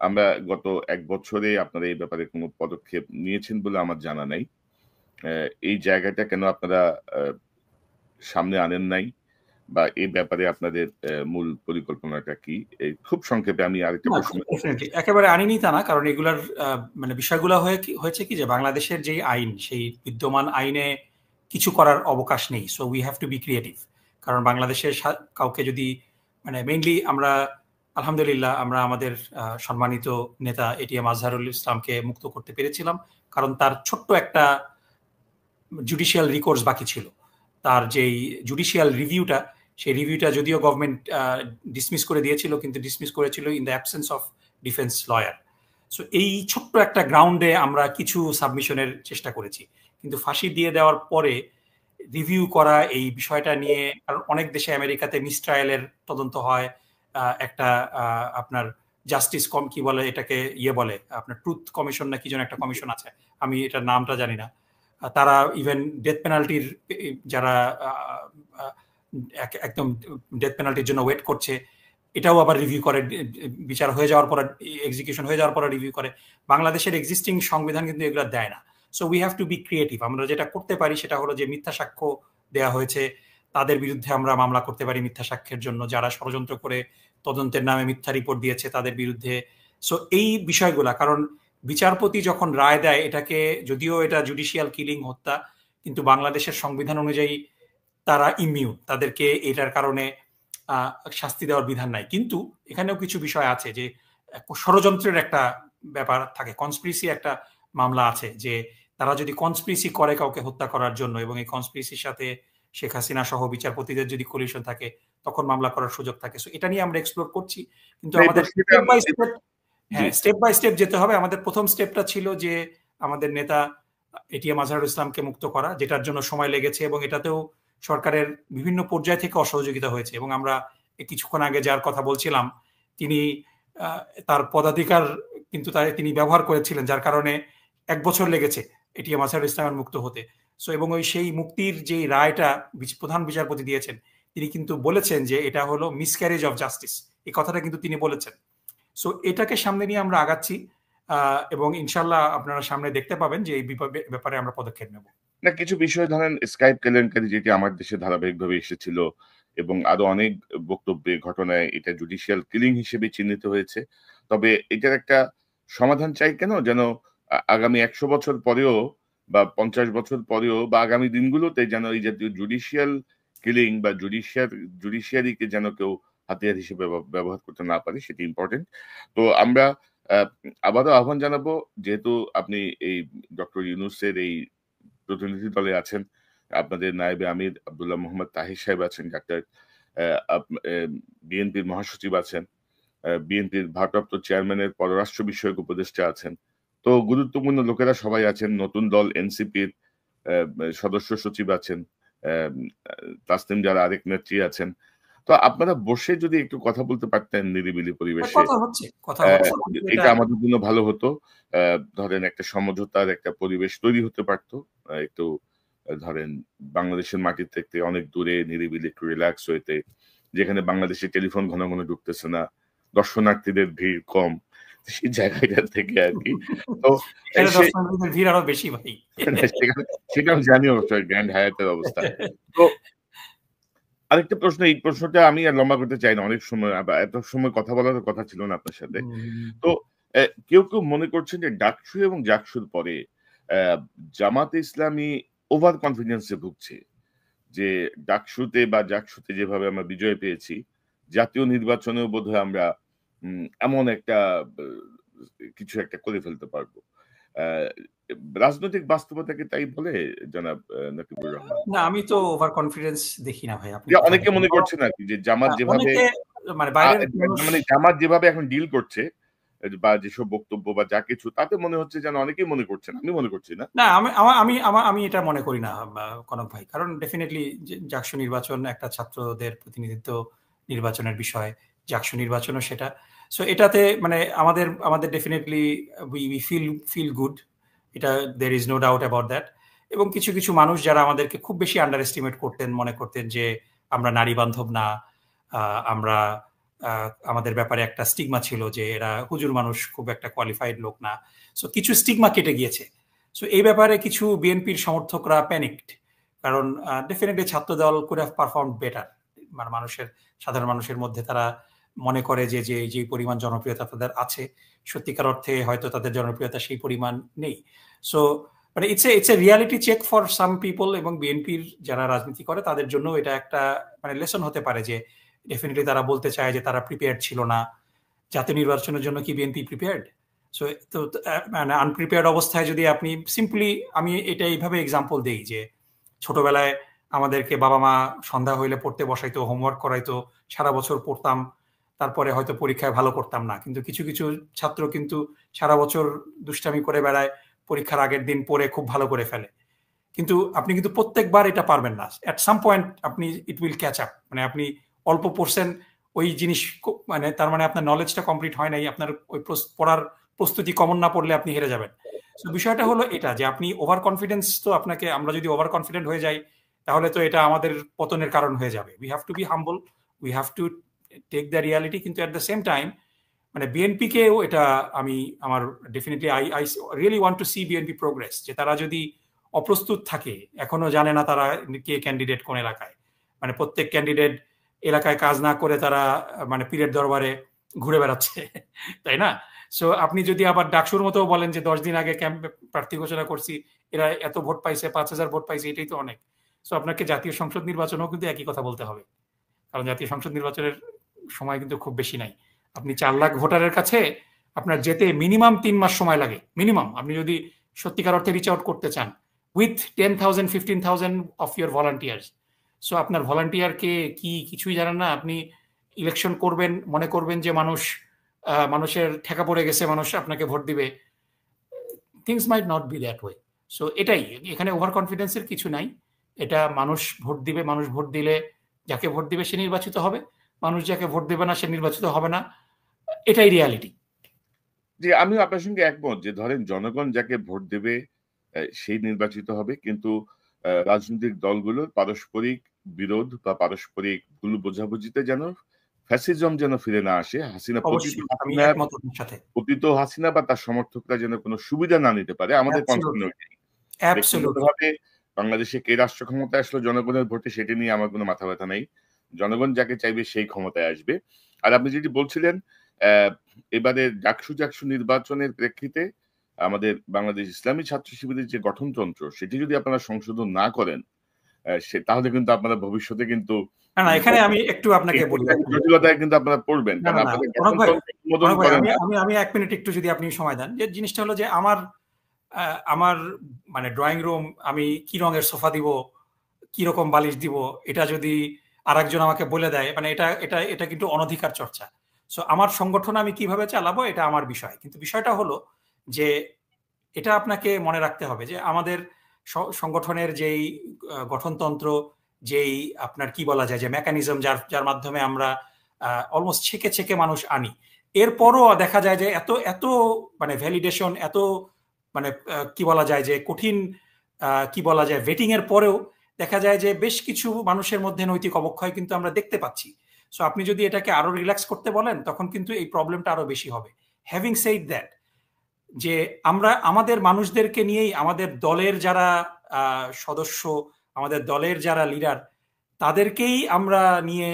আমরা গত ১ বছরে আপনারা এই ব্যাপারে কোনো পদক্ষেপ নিয়েছেন বলে আমার জানা নাই। এই জায়গাটা কেন আপনারা সামনে আনেন নাই, বা এই ব্যাপারে আপনাদের মূল পরিকল্পনাটা কি? খুব সংক্ষেপে আমি আরেকটা না, প্রশ্ন। ডেফিনিটলি একেবারে আনিনি তা না, কারণ এগুলার মানে বিষয়গুলো হয়েছে কি যে বাংলাদেশের যে আইন, সেই বিদ্যমান আইনে কিছু করার অবকাশ নেই। So we have to be creative. কারণ বাংলাদেশের কাউকে যদি মানে মেইনলি আমরা আলহামদুলিল্লাহ আমরা আমাদের সম্মানিত নেতা এটিএম আজহারুল ইসলামকে মুক্ত করতে পেরেছিলাম, কারণ তার ছোট্ট একটা জুডিশিয়াল রিকোর্স বাকি ছিল। তার যেই জুডিশিয়াল রিভিউটা, সেই রিভিউটা যদিও গভর্নমেন্ট ডিসমিস করে দিয়েছিল, কিন্তু ডিসমিস করেছিল in the absence of defence lawyer. So এই ছোট্ট একটা গ্রাউন্ডে আমরা কিছু সাবমিশনের চেষ্টা করেছি, কিন্তু ফাঁসি দিয়ে দেওয়ার পরে রিভিউ করা এই বিষয়টা নিয়ে, কারণ অনেক দেশে আমেরিকাতে মিসট্রায়ালের তদন্ত হয়, একটা আপনার জাস্টিস কি বলে এটাকে, বলে আপনার ট্রুথ কমিশন না কি যেন একটা কমিশন আছে, আমি এটার নামটা জানি না। তারা ইভেন ডেথ পেনাল্টির যারা একদম ডেথ পেনাল্টির জন্য ওয়েট করছে এটাও আবার রিভিউ করে, বিচার হয়ে যাওয়ার পর, এক্সিকিউশন হয়ে যাওয়ার পর রিভিউ করে। বাংলাদেশের এক্সিস্টিং সংবিধান কিন্তু এগুলো দেয় না। So we have to be creative. আমরা যেটা করতে পারি সেটা হলো যে মিথ্যা সাক্ষ্য দেওয়া হয়েছে তাদের বিরুদ্ধে আমরা মামলা করতে পারি মিথ্যা সাক্ষ্যের জন্য, যারা ষড়যন্ত্র করে তদন্তের নামে মিথ্যা রিপোর্ট দিয়েছে তাদের বিরুদ্ধে। সো এই বিষয়গুলা, কারণ বিচারপতি যখন রায় দেয় এটাকে, যদিও এটা জুডিশিয়াল কিলিং, হত্যা, কিন্তু বাংলাদেশের সংবিধান অনুযায়ী তারা ইমিউন, তাদেরকে এটার কারণে শাস্তি দেওয়ার বিধান নাই। কিন্তু এখানেও কিছু বিষয় আছে যে ষড়যন্ত্রের একটা ব্যাপার থাকে, কনস্পিরেসি একটা মামলা আছে, যে তারা যদি কনস্পিরেসি করে কাউকে হত্যা করার জন্য, এবং এই কনস্পিরেসির সাথে শেখ হাসিনা সহ বিচারপতিদের যদি কোলিশন থাকে তখন মামলা করার সুযোগ থাকে। সো এটা নিয়ে আমরা এক্সপ্লোর করছি, কিন্তু আমাদের স্টেপ বাই স্টেপ, হ্যাঁ স্টেপ বাই স্টেপ যেতে হবে। আমাদের প্রথম স্টেপটা ছিল যে আমাদের নেতা এটিএম আজহারুল ইসলামকে মুক্ত করা, যেটার জন্য সময় লেগেছে, এবং এটাতেও সরকারের বিভিন্ন পর্যায় থেকে অসহযোগিতা হয়েছে। এবং আমরা কিছুক্ষণ আগে যার কথা বলছিলাম তিনি তার পদাধিকার কিন্তু তিনি ব্যবহার করেছিলেন, যার কারণে 1 বছর লেগেছে এটিএম আজহারুল ইসলামের মুক্ত হতে। সো এবং সেই মুক্তির যে রায়টা প্রধান বিচারপতি দিয়েছেন, তিনি কিন্তু বলেছেন যে এটা হলো মিসক্যারেজ অফ জাস্টিস, এই কথাটা কিন্তু তিনি বলেছেন। সো এটাকে সামনে নিয়ে আমরা আগাচ্ছি, এবং ইনশাল্লাহ আপনারা সামনে দেখতে পাবেন যে এই ব্যাপারে আমরা পদক্ষেপ নেব। না, কিছু বিষয় ধরেন স্কাইপ কেলেঙ্কারি, যেটি আমার দেশে ধারাবাহিকভাবে এসেছিল এবং আরো অনেক বক্তব্যে ঘটনায় এটা জুডিশিয়াল কিলিং হিসেবে চিহ্নিত হয়েছে। তবে এটার একটা সমাধান চাই কেন, যেন আগামী ১০০ বছর পরেও বা ৫০ বছর পরেও বা আগামী দিনগুলোতে যেন এই জাতীয় জুডিশিয়াল কিলিং বা জুডিশিয়ারিকে যেন কেউ হাতিয়ার হিসেবে ব্যবহার করতে না পারে, সেটি ইম্পর্টেন্ট। তো আমরা আহ, আবারও আহ্বান জানাবো, যেহেতু আপনি এই ডক্টর ইউনূসের এই প্রতিনিধি দলে আছেন, আপনাদের নায়েবে আমির আব্দুল্লাহ মোহাম্মদ তাহির সাহেব আছেন, ডাক্তার বিএনপির মহাসচিব আছেন, বিএনপির ভারপ্রাপ্ত চেয়ারম্যানের পররাষ্ট্র বিষয়ক উপদেষ্টা আছেন। তো গুরুত্বপূর্ণ লোকেরা সবাই আছেন। নতুন দল এনসিপির সদস্য সচিব আছেন, তাসনিম যারা আরেক নেত্রী আছেন। তো আপনারা বসে যদি একটু কথা বলতে পারতেন নিরিবিলি পরিবেশে, কথা হচ্ছে এটা আমাদের জন্য ভালো হতো। ধরেন একটা সমঝোতার একটা পরিবেশ তৈরি হতে পারত। একটু ধরেন বাংলাদেশের মাটির থেকে অনেক দূরে নিরিবিলি একটু রিল্যাক্স হইতে, যেখানে বাংলাদেশে টেলিফোন ঘন ঘন ঢুকতেছে না, দর্শনার্থীদের ভিড় কম, সেই জায়গাটা থেকে আর কি। তো দর্শনার্থীদের ভিড় আরো বেশি ভাই। সেটা আমি জানি অবশ্যই গ্র্যান্ড হায়াতের অবস্থা। তো আরেকটা প্রশ্ন, এই প্রশ্নটা আমি আর লম্বা করতে চাই না, অনেক সময় এত সময় কথা বলার কথা ছিল না আপনার সাথে। তো কেউ কেউ মনে করছেন যে ডাকসু এবং জাকসুর পরে জামাতে ইসলামী ওভার কনফিডেন্সে ভুগছে, যে ডাকসুতে বা জাকসুতে যেভাবে আমরা বিজয় পেয়েছি, জাতীয় নির্বাচনেও বোধহয় আমরা এমন একটা কিছু একটা করে ফেলতে পারবো। রাজনৈতিক বাস্তবতাকে তাই বলে জনাব নাকিবুর রহমান? না, আমি তো ওভার কনফিডেন্স দেখি না ভাই। আপনি অনেকে মনে করছেন আর কি যে জামাত যেভাবে মানে জামাত যেভাবে এখন ডিল করছে বা যেসব বক্তব্য বা যা কিছু, তাতে মনে হচ্ছে যেন অনেকেই মনে করছেন, আমি মনে করছি না। না, আমি এটা মনে করি না কনক ভাই, কারণ ডেফিনেটলি জাকসু নির্বাচন একটা ছাত্রদের প্রতিনিধিত্ব নির্বাচনের বিষয়, জাকসু নির্বাচনও সেটা। সো এটাতে মানে আমাদের ডেফিনেটলি উই ফিল গুড, এটা there is no doubt about that. এবং কিছু কিছু মানুষ যারা আমাদেরকে খুব বেশি আন্ডার এস্টিমেট করতেন, মনে করতেন যে আমরা নারী বান্ধব না, আমরা আমাদের ব্যাপারে একটা স্টিগমা ছিল যে এরা হুজুর মানুষ, খুব একটা কোয়ালিফাইড লোক না। সো কিছু স্টিগমা কেটে গিয়েছে। সো এই ব্যাপারে কিছু বিএনপির সমর্থকরা প্যানিকড, কারণ ডেফিনেটলি ছাত্র দল কুড হ্যাভ পারফর্ম বেটার। মানে সাধারণ মানুষের মধ্যে তারা মনে করে যে যে পরিমাণ জনপ্রিয়তা তাদের আছে, সত্যিকার অর্থে হয়তো তাদের জনপ্রিয়তা সেই পরিমাণ নেই। সো মানে it's a reality check for some people, এবং বিএনপির যারা রাজনীতি করে তাদের জন্য এটা একটা মানে লেসন হতে পারে যে ডেফিনেটলি তারা বলতে চায় যে তারা প্রিপেয়ার্ড ছিল না। জাতীয় নির্বাচনের জন্য কি বিএনপি প্রিপেয়ার্ড? সো তো মানে আনপ্রিপেয়ার্ড অবস্থায় যদি আপনি সিম্পলি, আমি এটা এইভাবে এক্সাম্পল দেই যে ছোটবেলায় আমাদেরকে বাবা মা সন্ধ্যা হইলে পড়তে বসাইতো, হোমওয়ার্ক করাইতো, সারা বছর পড়তাম, তারপরে হয়তো পরীক্ষায় ভালো করতাম না, কিন্তু কিছু কিছু ছাত্র কিন্তু সারা বছর দুষ্টামি করে বেড়ায়, পরীক্ষার আগের দিন পড়ে খুব ভালো করে ফেলে। কিন্তু আপনি কিন্তু প্রত্যেকবার এটা পারবেন না, এট সাম পয়েন্ট আপনি ইট উইল ক্যাচ আপ। মানে আপনি অল্প পড়ছেন ওই জিনিস, মানে তার মানে আপনার নলেজটা কমপ্লিট হয় নাই, আপনার ওই পড়ার প্রস্তুতি কমন না পড়লে আপনি হেরে যাবেন। তো বিষয়টা হলো এটা যে আপনি ওভার কনফিডেন্স, তো আপনাকে, আমরা যদি ওভার কনফিডেন্ট হয়ে যাই তাহলে তো এটা আমাদের পতনের কারণ হয়ে যাবে। We have to be humble, we have to take the reality. কিন্তু অ্যাট দ্য সেম টাইম মানে বিএনপিকেও এটা আমি আমার definitely I really want to see BNP progress, যে তারা যদি অপ্রস্তুত থাকে, এখনো জানে না তারা কে ক্যান্ডিডেট কোন এলাকায়, মানে প্রত্যেক ক্যান্ডিডেট এলাকায় কাজ না করে তারা মানে পীরের দরবারে ঘুরে বেড়াচ্ছে, তাই না? সো আপনি যদি আবার ডাকসুর মতো বলেন যে 10 দিন আগে প্রার্থী ঘোষণা করছি, এরা এত ভোট পাইছে, 5,000 ভোট পাইছে, এটাই তো অনেক। সো আপনাকে জাতীয় সংসদ নির্বাচনেও কিন্তু একই কথা বলতে হবে, কারণ জাতীয় সংসদ নির্বাচনের সময় কিন্তু খুব বেশি নাই। আপনি 4 লাখ ভোটারের কাছে আপনার যেতে মিনিমাম 3 মাস সময় লাগে, মিনিমাম, আপনি যদি সত্যিকার অর্থে রিচ আউট করতে চান, with 10,000 15,000 of your volunteers. So আপনার ভলান্টিয়ারকে কি কিছুই জানেন না, আপনি ইলেকশন করবেন, মনে করবেন যে মানুষের ঠেকা পড়ে গেছে, মানুষ আপনাকে ভোট দিবে। Things might not be that way. So এটাই, এখানে ওভার কনফিডেন্সের কিছু নাই। এটা মানুষ ভোট দিবে, মানুষ ভোট দিলে যাকে ভোট দিবে সে নির্বাচিত হবে, মানুষ যাকে ভোট দেবে না সে নির্বাচিত হবে না, এটাই রিয়ালিটি। জি, আমিও আপনার সঙ্গে একমত যে ধরেন জনগণ যাকে ভোট দেবে সেই নির্বাচিত হবে, কিন্তু রাজনৈতিক দলগুলোর পারস্পরিক বিরোধ বা পারস্পরিক ভুল বোঝাবুঝিতে যেন ফ্যাসিজম যেন ফিরে না আসে, পতিত হাসিনা বা তার সমর্থকরা যেন কোনো সুবিধা না নিতে পারে, আমাদের কনসার্ন ওইটাই। ব্যক্তিগতভাবে বাংলাদেশে কে রাষ্ট্র ক্ষমতায় আসলো জনগণের ভোটে, সেটা নিয়ে আমার কোনো মাথা ব্যথা নেই। জনগণ যাকে চাইবে সেই ক্ষমতায় আসবে। আর আপনি যেটি বলছিলেন এবারে ডাকসু নির্বাচনের প্রেক্ষিতে আমাদের বাংলাদেশ ইসলামী ছাত্র শিবিরের যে গঠনতন্ত্র, সেটি যদি আপনারা সংশোধন না করেন, তাহলে কিন্তু আপনারা ভবিষ্যতে কিন্তু না, এখানে আমি একটু আপনাকে বলি, জটিলতায় কিন্তু আপনারা পড়বেন, কারণ আপনাদের আমি 1 মিনিট একটু যদি আপনি সময় দেন। যে জিনিসটা হলো যে আমার মানে ড্রয়িং রুম, আমি কি রঙের সোফা দিব, কি রকম বালিশ দিব, এটা যদি আরেকজন আমাকে বলে দেয়, মানে এটা এটা এটা কিন্তু অনধিকার চর্চা। সো আমার সংগঠন আমি কিভাবে চালাবো এটা আমার বিষয়, কিন্তু বিষয়টা হলো যে এটা আপনাকে মনে রাখতে হবে যে আমাদের সংগঠনের যেই গঠনতন্ত্র, যেই আপনার কি বলা যায় যে মেকানিজম, যার যার মাধ্যমে আমরা অলমোস্ট ছেকে ছেকে মানুষ আনি, এরপরও দেখা যায় যে এত এত মানে ভ্যালিডেশন, এত মানে কি বলা যায় যে কঠিন কি বলা যায় ভেটিং এর পরেও দেখা যায় যে বেশ কিছু মানুষের মধ্যে নৈতিক অবক্ষয় কিন্তু আমরা দেখতে পাচ্ছি। সো আপনি যদি এটাকে আরো রিল্যাক্স করতে বলেন তখন কিন্তু এই প্রবলেমটা আরো বেশি হবে। হ্যাভিং সেইড দ্যাট, যে আমরা আমাদের মানুষদেরকে নিয়েই, আমাদের দলের যারা সদস্য, আমাদের দলের যারা লিডার, তাদেরকেই আমরা নিয়ে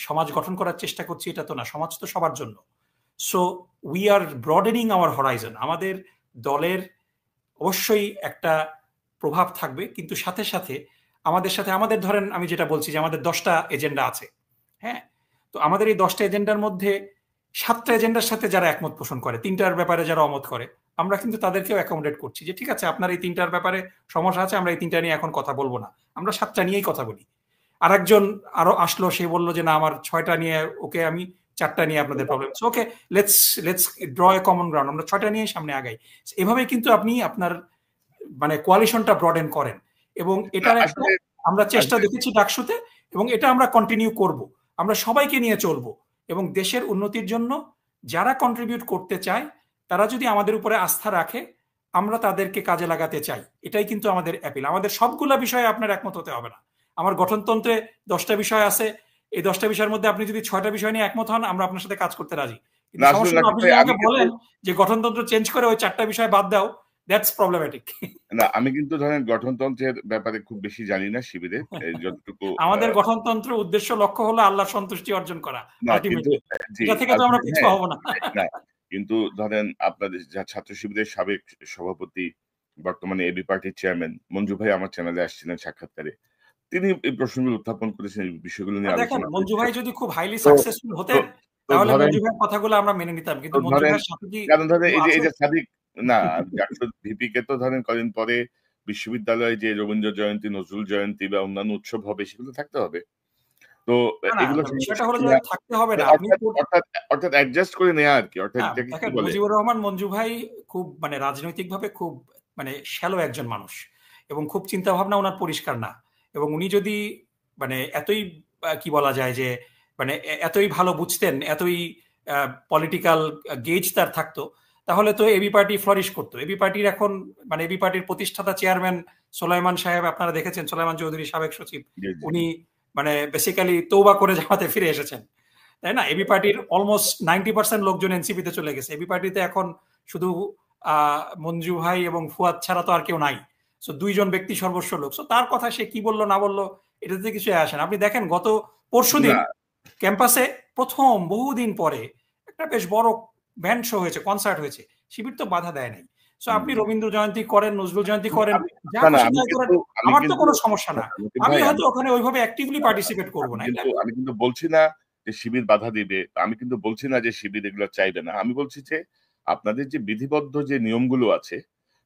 সমাজ গঠন করার চেষ্টা করছি, এটা তো না, সমাজ তো সবার জন্য। So we are broadening our horizon. আমাদের দলের অবশ্যই একটা প্রভাব থাকবে, কিন্তু সাথে সাথে আমাদের সাথে আমাদের ধরেন আমি যেটা বলছি যে আমাদের 10টা এজেন্ডা আছে, হ্যাঁ, তো আমাদের এই 10টা এজেন্ডার মধ্যে 7টা এজেন্ডার সাথে যারা একমত পোষণ করে, 3টার ব্যাপারে যারা অমত করে, আমরা কিন্তু তাদেরকেও অ্যাকোমোডেট করছি যে ঠিক আছে আপনার এই 3টার ব্যাপারে সমস্যা আছে, আমরা এই 3টা নিয়ে এখন কথা বলবো না, আমরা 7টা নিয়েই কথা বলি। আরেকজন আরো আসলো, সে বললো যে না আমার 6টা নিয়ে ওকে, আমি 4টা নিয়ে আপনাদের problem, okay let's let's draw a common ground, আমরা 6টা নিয়ে সামনে আগাই। এভাবে কিন্তু আপনি আপনার মানে কোয়ালিশনটা ব্রডেন করেন, এবং এটার একটা আমরা চেষ্টা দেখেছি ডাকসুতে, এবং এটা আমরা কন্টিনিউ করব। আমরা সবাইকে নিয়ে চলবো, এবং দেশের উন্নতির জন্য যারা কন্ট্রিবিউট করতে চায় তারা যদি আমাদের উপরে আস্থা রাখে, আমরা তাদেরকে কাজে লাগাতে চাই। এটাই কিন্তু আমাদের অ্যাপিল। আমাদের সবগুলা বিষয়ে আপনার একমত হতে হবে না। আমার গঠনতন্ত্রে 10টা বিষয় আছে, এই 10টা বিষয়ের মধ্যে আপনি যদি 6টা বিষয় নিয়ে একমত হন, আমরা আপনার সাথে কাজ করতে রাজি। কিন্তু সমস্যা আপনি যদি আমাকে বলেন যে গঠনতন্ত্র চেঞ্জ করে ওই 4টা বিষয় বাদ দাও, দ্যাটস প্রবলেমেটিক। না, আমি কিন্তু ধরেন গঠনতন্ত্রের ব্যাপারে খুব বেশি জানি না শিবিরে, যতটুকু আমাদের গঠনতন্ত্রের উদ্দেশ্য লক্ষ্য হলো আল্লাহর সন্তুষ্টি অর্জন করা না, কিন্তু আলটিমেটলি। এটা থেকে তো আমরা পিছু হব না। না, কিন্তু ধরেন আপনাদের ছাত্র শিবিরের সাবেক সভাপতি, বর্তমানে এবি পার্টির চেয়ারম্যান মঞ্জু ভাই আমার চ্যানেলে আসছিলেন সাক্ষাৎকারে, তিনি এই প্রশ্নগুলো উত্থাপন করেছেন, এই বিষয়গুলো নিয়ে দেখেন আলোচনা মঞ্জু ভাই করেছেন। যদি খুব হাইলি সাকসেসফুল হতেন তাহলে ধরেন মঞ্জু ভাইয়ের কথাগুলো আমরা মেনে নিতাম, কিন্তু মঞ্জু ধরেন ভাইয়ের সাথে কি কারণ ধরেন এই আছে? যে সাদিক না, জাকসুর ভিপি কে তো ধরেন কদিন পরে বিশ্ববিদ্যালয়ে যে রবীন্দ্র জয়ন্তী, নজরুল জয়ন্তী বা অন্যান্য উৎসব হবে, সেগুলো থাকতে হবে। তো না এগুলো বিষয়টা হলো যে থাকতে হবে না, আপনি অর্থাৎ অ্যাডজাস্ট করে নেওয়া আর কি, অর্থাৎ এটাকে কি দেখেন বলে? মুজিবুর রহমান মঞ্জু ভাই খুব মানে রাজনৈতিকভাবে খুব মানে শ্যালো একজন মানুষ, এবং খুব চিন্তা ভাবনা ওনার পরিষ্কার না, এবং উনি যদি মানে এতই কি বলা যায় যে মানে এতই ভালো বুঝতেন, এতই পলিটিক্যাল গেজ তার থাকতো, তাহলে তো এবি পার্টি ফ্লারিশ করতো। এবি পার্টির এখন মানে এবি পার্টির প্রতিষ্ঠাতা চেয়ারম্যান সোলাইমান সাহেব, আপনারা দেখেছেন সোলাইমান চৌধুরী সাবেক সচিব, উনি মানে বেসিক্যালি তৌবা করে জামাতে ফিরে এসেছেন, তাই না? এবি পার্টির অলমোস্ট 90% লোকজন এনসিপিতে চলে গেছে। এবি পার্টিতে এখন শুধু মঞ্জু ভাই এবং ফুয়াদ ছাড়া তো আর কেউ নাই। সো 2জন ব্যক্তি সর্বস্ব লোক। সো তার কথা সে কি বললো না বললো এটাতে কিছু আসে না। আপনি দেখেন গত পরশুদিন ক্যাম্পাসে প্রথম বহুদিন পরে একটা বেশ বড় ব্যান্ড শো হয়েছে, কনসার্ট হয়েছে, শিবির তো বাধা দেয় নাই। সো আপনি রবীন্দ্র জয়ন্তী করেন, নজরুল জয়ন্তী করেন, যা খুশি তাই করেন, আমার তো কোনো সমস্যা না। আমি হয়তো ওখানে ওইভাবে অ্যাক্টিভলি পার্টিসিপেট করবো না। আমি কিন্তু বলছি না যে শিবির বাধা দিবে, আমি কিন্তু বলছি না যে শিবির এগুলো চাইবে না। আমি বলছি যে আপনাদের যে বিধিবদ্ধ যে নিয়মগুলো আছে,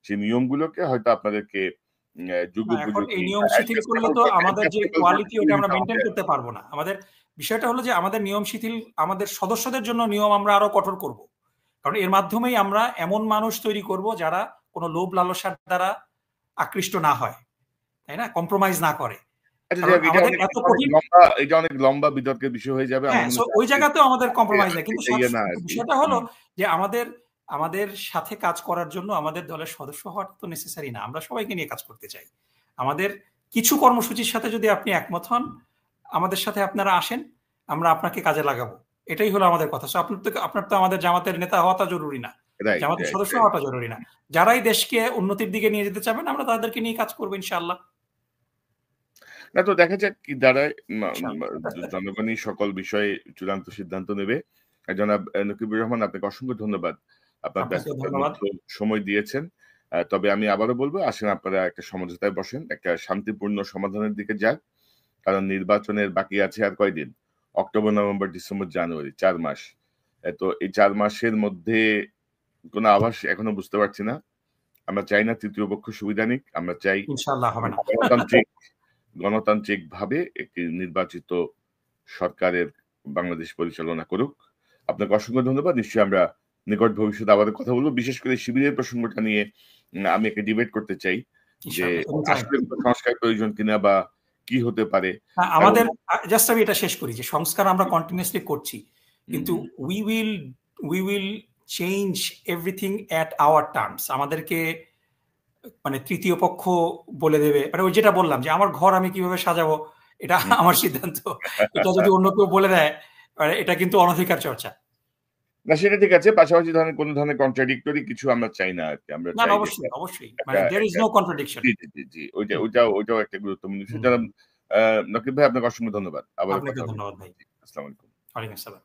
সেই নিয়মগুলোকে হয়তো আপনাদেরকে এখন এই যুগোপযোগী নিয়ম শিথিল করলে তো আমাদের যে কোয়ালিটি ওটা আমরা মেনটেন করতে পারবো না। আমাদের বিষয়টা হলো যে আমাদের নিয়ম শিথিল, আমাদের সদস্যদের জন্য নিয়ম আমরা আরো কঠোর করব, কারণ এর মাধ্যমেই আমরা এমন মানুষ তৈরি করব যারা কোনো লোভ লালসার দ্বারা আকৃষ্ট না হয়, তাই না, কম্প্রোমাইজ না করে। এটা অনেক লম্বা বিতর্কের বিষয় হয়ে যাবে। হ্যাঁ, ওই জায়গাতেও আমাদের কম্প্রোমাইজ নেই, কিন্তু বিষয়টা হলো যে আমাদের সাথে কাজ করার জন্য আমাদের দলের সদস্য হওয়াটা তো নেসেসারি না। আমরা সবাইকে নিয়ে কাজ করতে চাই। আমাদের কিছু কর্মসূচির সাথে যদি আপনি একমত হন, আমাদের সাথে আপনারা আসেন, আমরা আপনাকে কাজে লাগাবো। এটাই হলো আমাদের কথা। সো আপনার তো আমাদের জামাতের নেতা হওয়াটা জরুরি না, জামাতের সদস্য হওয়াটা জরুরি না। যারাই দেশকে উন্নতির দিকে নিয়ে যেতে চাবেন আমরা তাদেরকে নিয়ে কাজ করবো ইনশাআল্লাহ। না, তো দেখা যাক কি দাঁড়ায়। জনগণই সকল বিষয়ে চূড়ান্ত সিদ্ধান্ত নেবে। জনাব নকিবুর রহমান, আপনাকে অসংখ্য ধন্যবাদ। আপনার ব্যস্ততার মধ্যে সময় দিয়েছেন। তবে আমি আবারও বলবো, আসেন আপনারা একটা সমঝোতায় বসেন, একটা শান্তিপূর্ণ সমাধানের দিকে যাক। কারণ নির্বাচনের বাকি আছে আর কয়দিন? অক্টোবর, নভেম্বর, ডিসেম্বর, জানুয়ারি, 4 মাস। তো এই 4 মাসের মধ্যে কোনো আভাস এখনো বুঝতে পারছি না। আমরা চাই না তৃতীয় পক্ষ সুবিধা নিক। আমরা চাই ইনশাআল্লাহ হবে না। গণতান্ত্রিক ভাবে একটি নির্বাচিত সরকারের বাংলাদেশ পরিচালনা করুক। আপনাকে অসংখ্য ধন্যবাদ। নিশ্চয়ই আমরা নিকট ভবিষ্যতে আবারও কথা বলব। বিশেষ করে শিবিরের প্রসঙ্গটা নিয়ে আমি একটা ডিবেট করতে চাই যে আসলে কোনো সংস্কার প্রয়োজন কিনা বা কি হতে পারে। আমাদের জাস্ট আমি এটা শেষ করি যে সংস্কার আমরা কন্টিনিউয়াসলি করছি, কিন্তু we will change everything at hour terms. আমাদেরকে মানে তৃতীয় পক্ষ বলে দেবে, মানে ওই যেটা বললাম যে আমার ঘর আমি কিভাবে সাজাবো এটা আমার সিদ্ধান্ত, এটা যদি অন্য কেউ বলে দেয় এটা কিন্তু অনধিকার চর্চা। না, সেটা ঠিক আছে। পাশাপাশি কোন ধরনের কন্ট্রাডিক্টরি কিছু আমরা চাই না আরকি। আমরা চাই যে অবশ্যই মানে there is no contradiction। জি। ওইটাও একটা গুরুত্বপূর্ণ বিষয়। জনাব নকিব ভাই, আপনাকে অসংখ্য ধন্যবাদ। আবারও কথা হবে। ধন্যবাদ ভাই। আসসালামু আলাইকুম। ওয়ালাইকুম আসসালাম।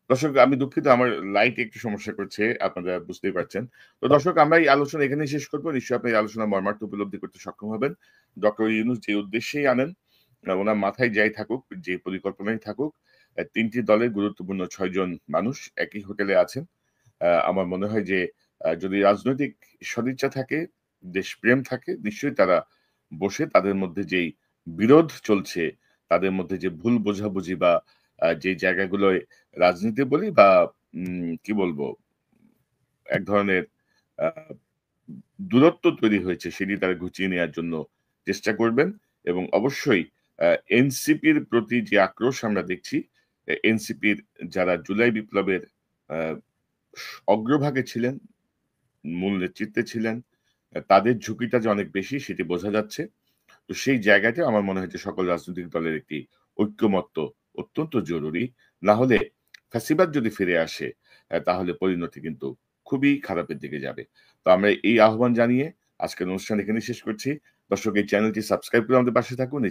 দর্শক, আমি দুঃখিত, আমার লাইট একটু সমস্যা করছে, আপনারা বুঝতেই পারছেন। তো দর্শক, আমরা এই আলোচনা এখানেই শেষ করব। নিশ্চয়ই আপনি এই আলোচনার মর্মার্থ উপলব্ধি করতে সক্ষম হবেন। ডক্টর ইউনূস যে উদ্দেশ্যেই আনেন, ওনার মাথায় যাই থাকুক, যে পরিকল্পনাই থাকুক, ৩ টি দলের গুরুত্বপূর্ণ ৬ জন মানুষ একই হোটেলে আছেন। আমার মনে হয় যে যদি রাজনৈতিক সদিচ্ছা থাকে, দেশপ্রেম থাকে, নিশ্চয়ই তারা বসে তাদের মধ্যে যেই বিরোধ চলছে, তাদের মধ্যে যে ভুল বোঝাবুঝি বা যে জায়গাগুলোয় রাজনীতি বলি বা কি বলবো, এক ধরনের আ দূরত্ব তৈরি হয়েছে, সেটি তারা ঘুচিয়ে নেয়ার জন্য চেষ্টা করবেন। এবং অবশ্যই এনসিপির প্রতি যে আক্রোশ আমরা দেখছি, এনসিপির যারা জুলাই বিপ্লবের আ অগ্রভাগে ছিলেন, মূল নেতৃত্বে ছিলেন, তাদের ঝুঁকিটা যে অনেক বেশি সেটি বোঝা যাচ্ছে। তো সেই জায়গাটা আমার মনে হয় যে সকল রাজনৈতিক দলের একটি ঐক্যমত্য অত্যন্ত জরুরি। না হলে ফ্যাসিবাদ যদি ফিরে আসে, তাহলে পরিণতি কিন্তু খুবই খারাপের দিকে যাবে। তো আমরা এই আহ্বান জানিয়ে আজকের অনুষ্ঠান এখানেই শেষ করছি। দর্শক, এই চ্যানেলটি সাবস্ক্রাইব করে আমাদের পাশে থাকুন।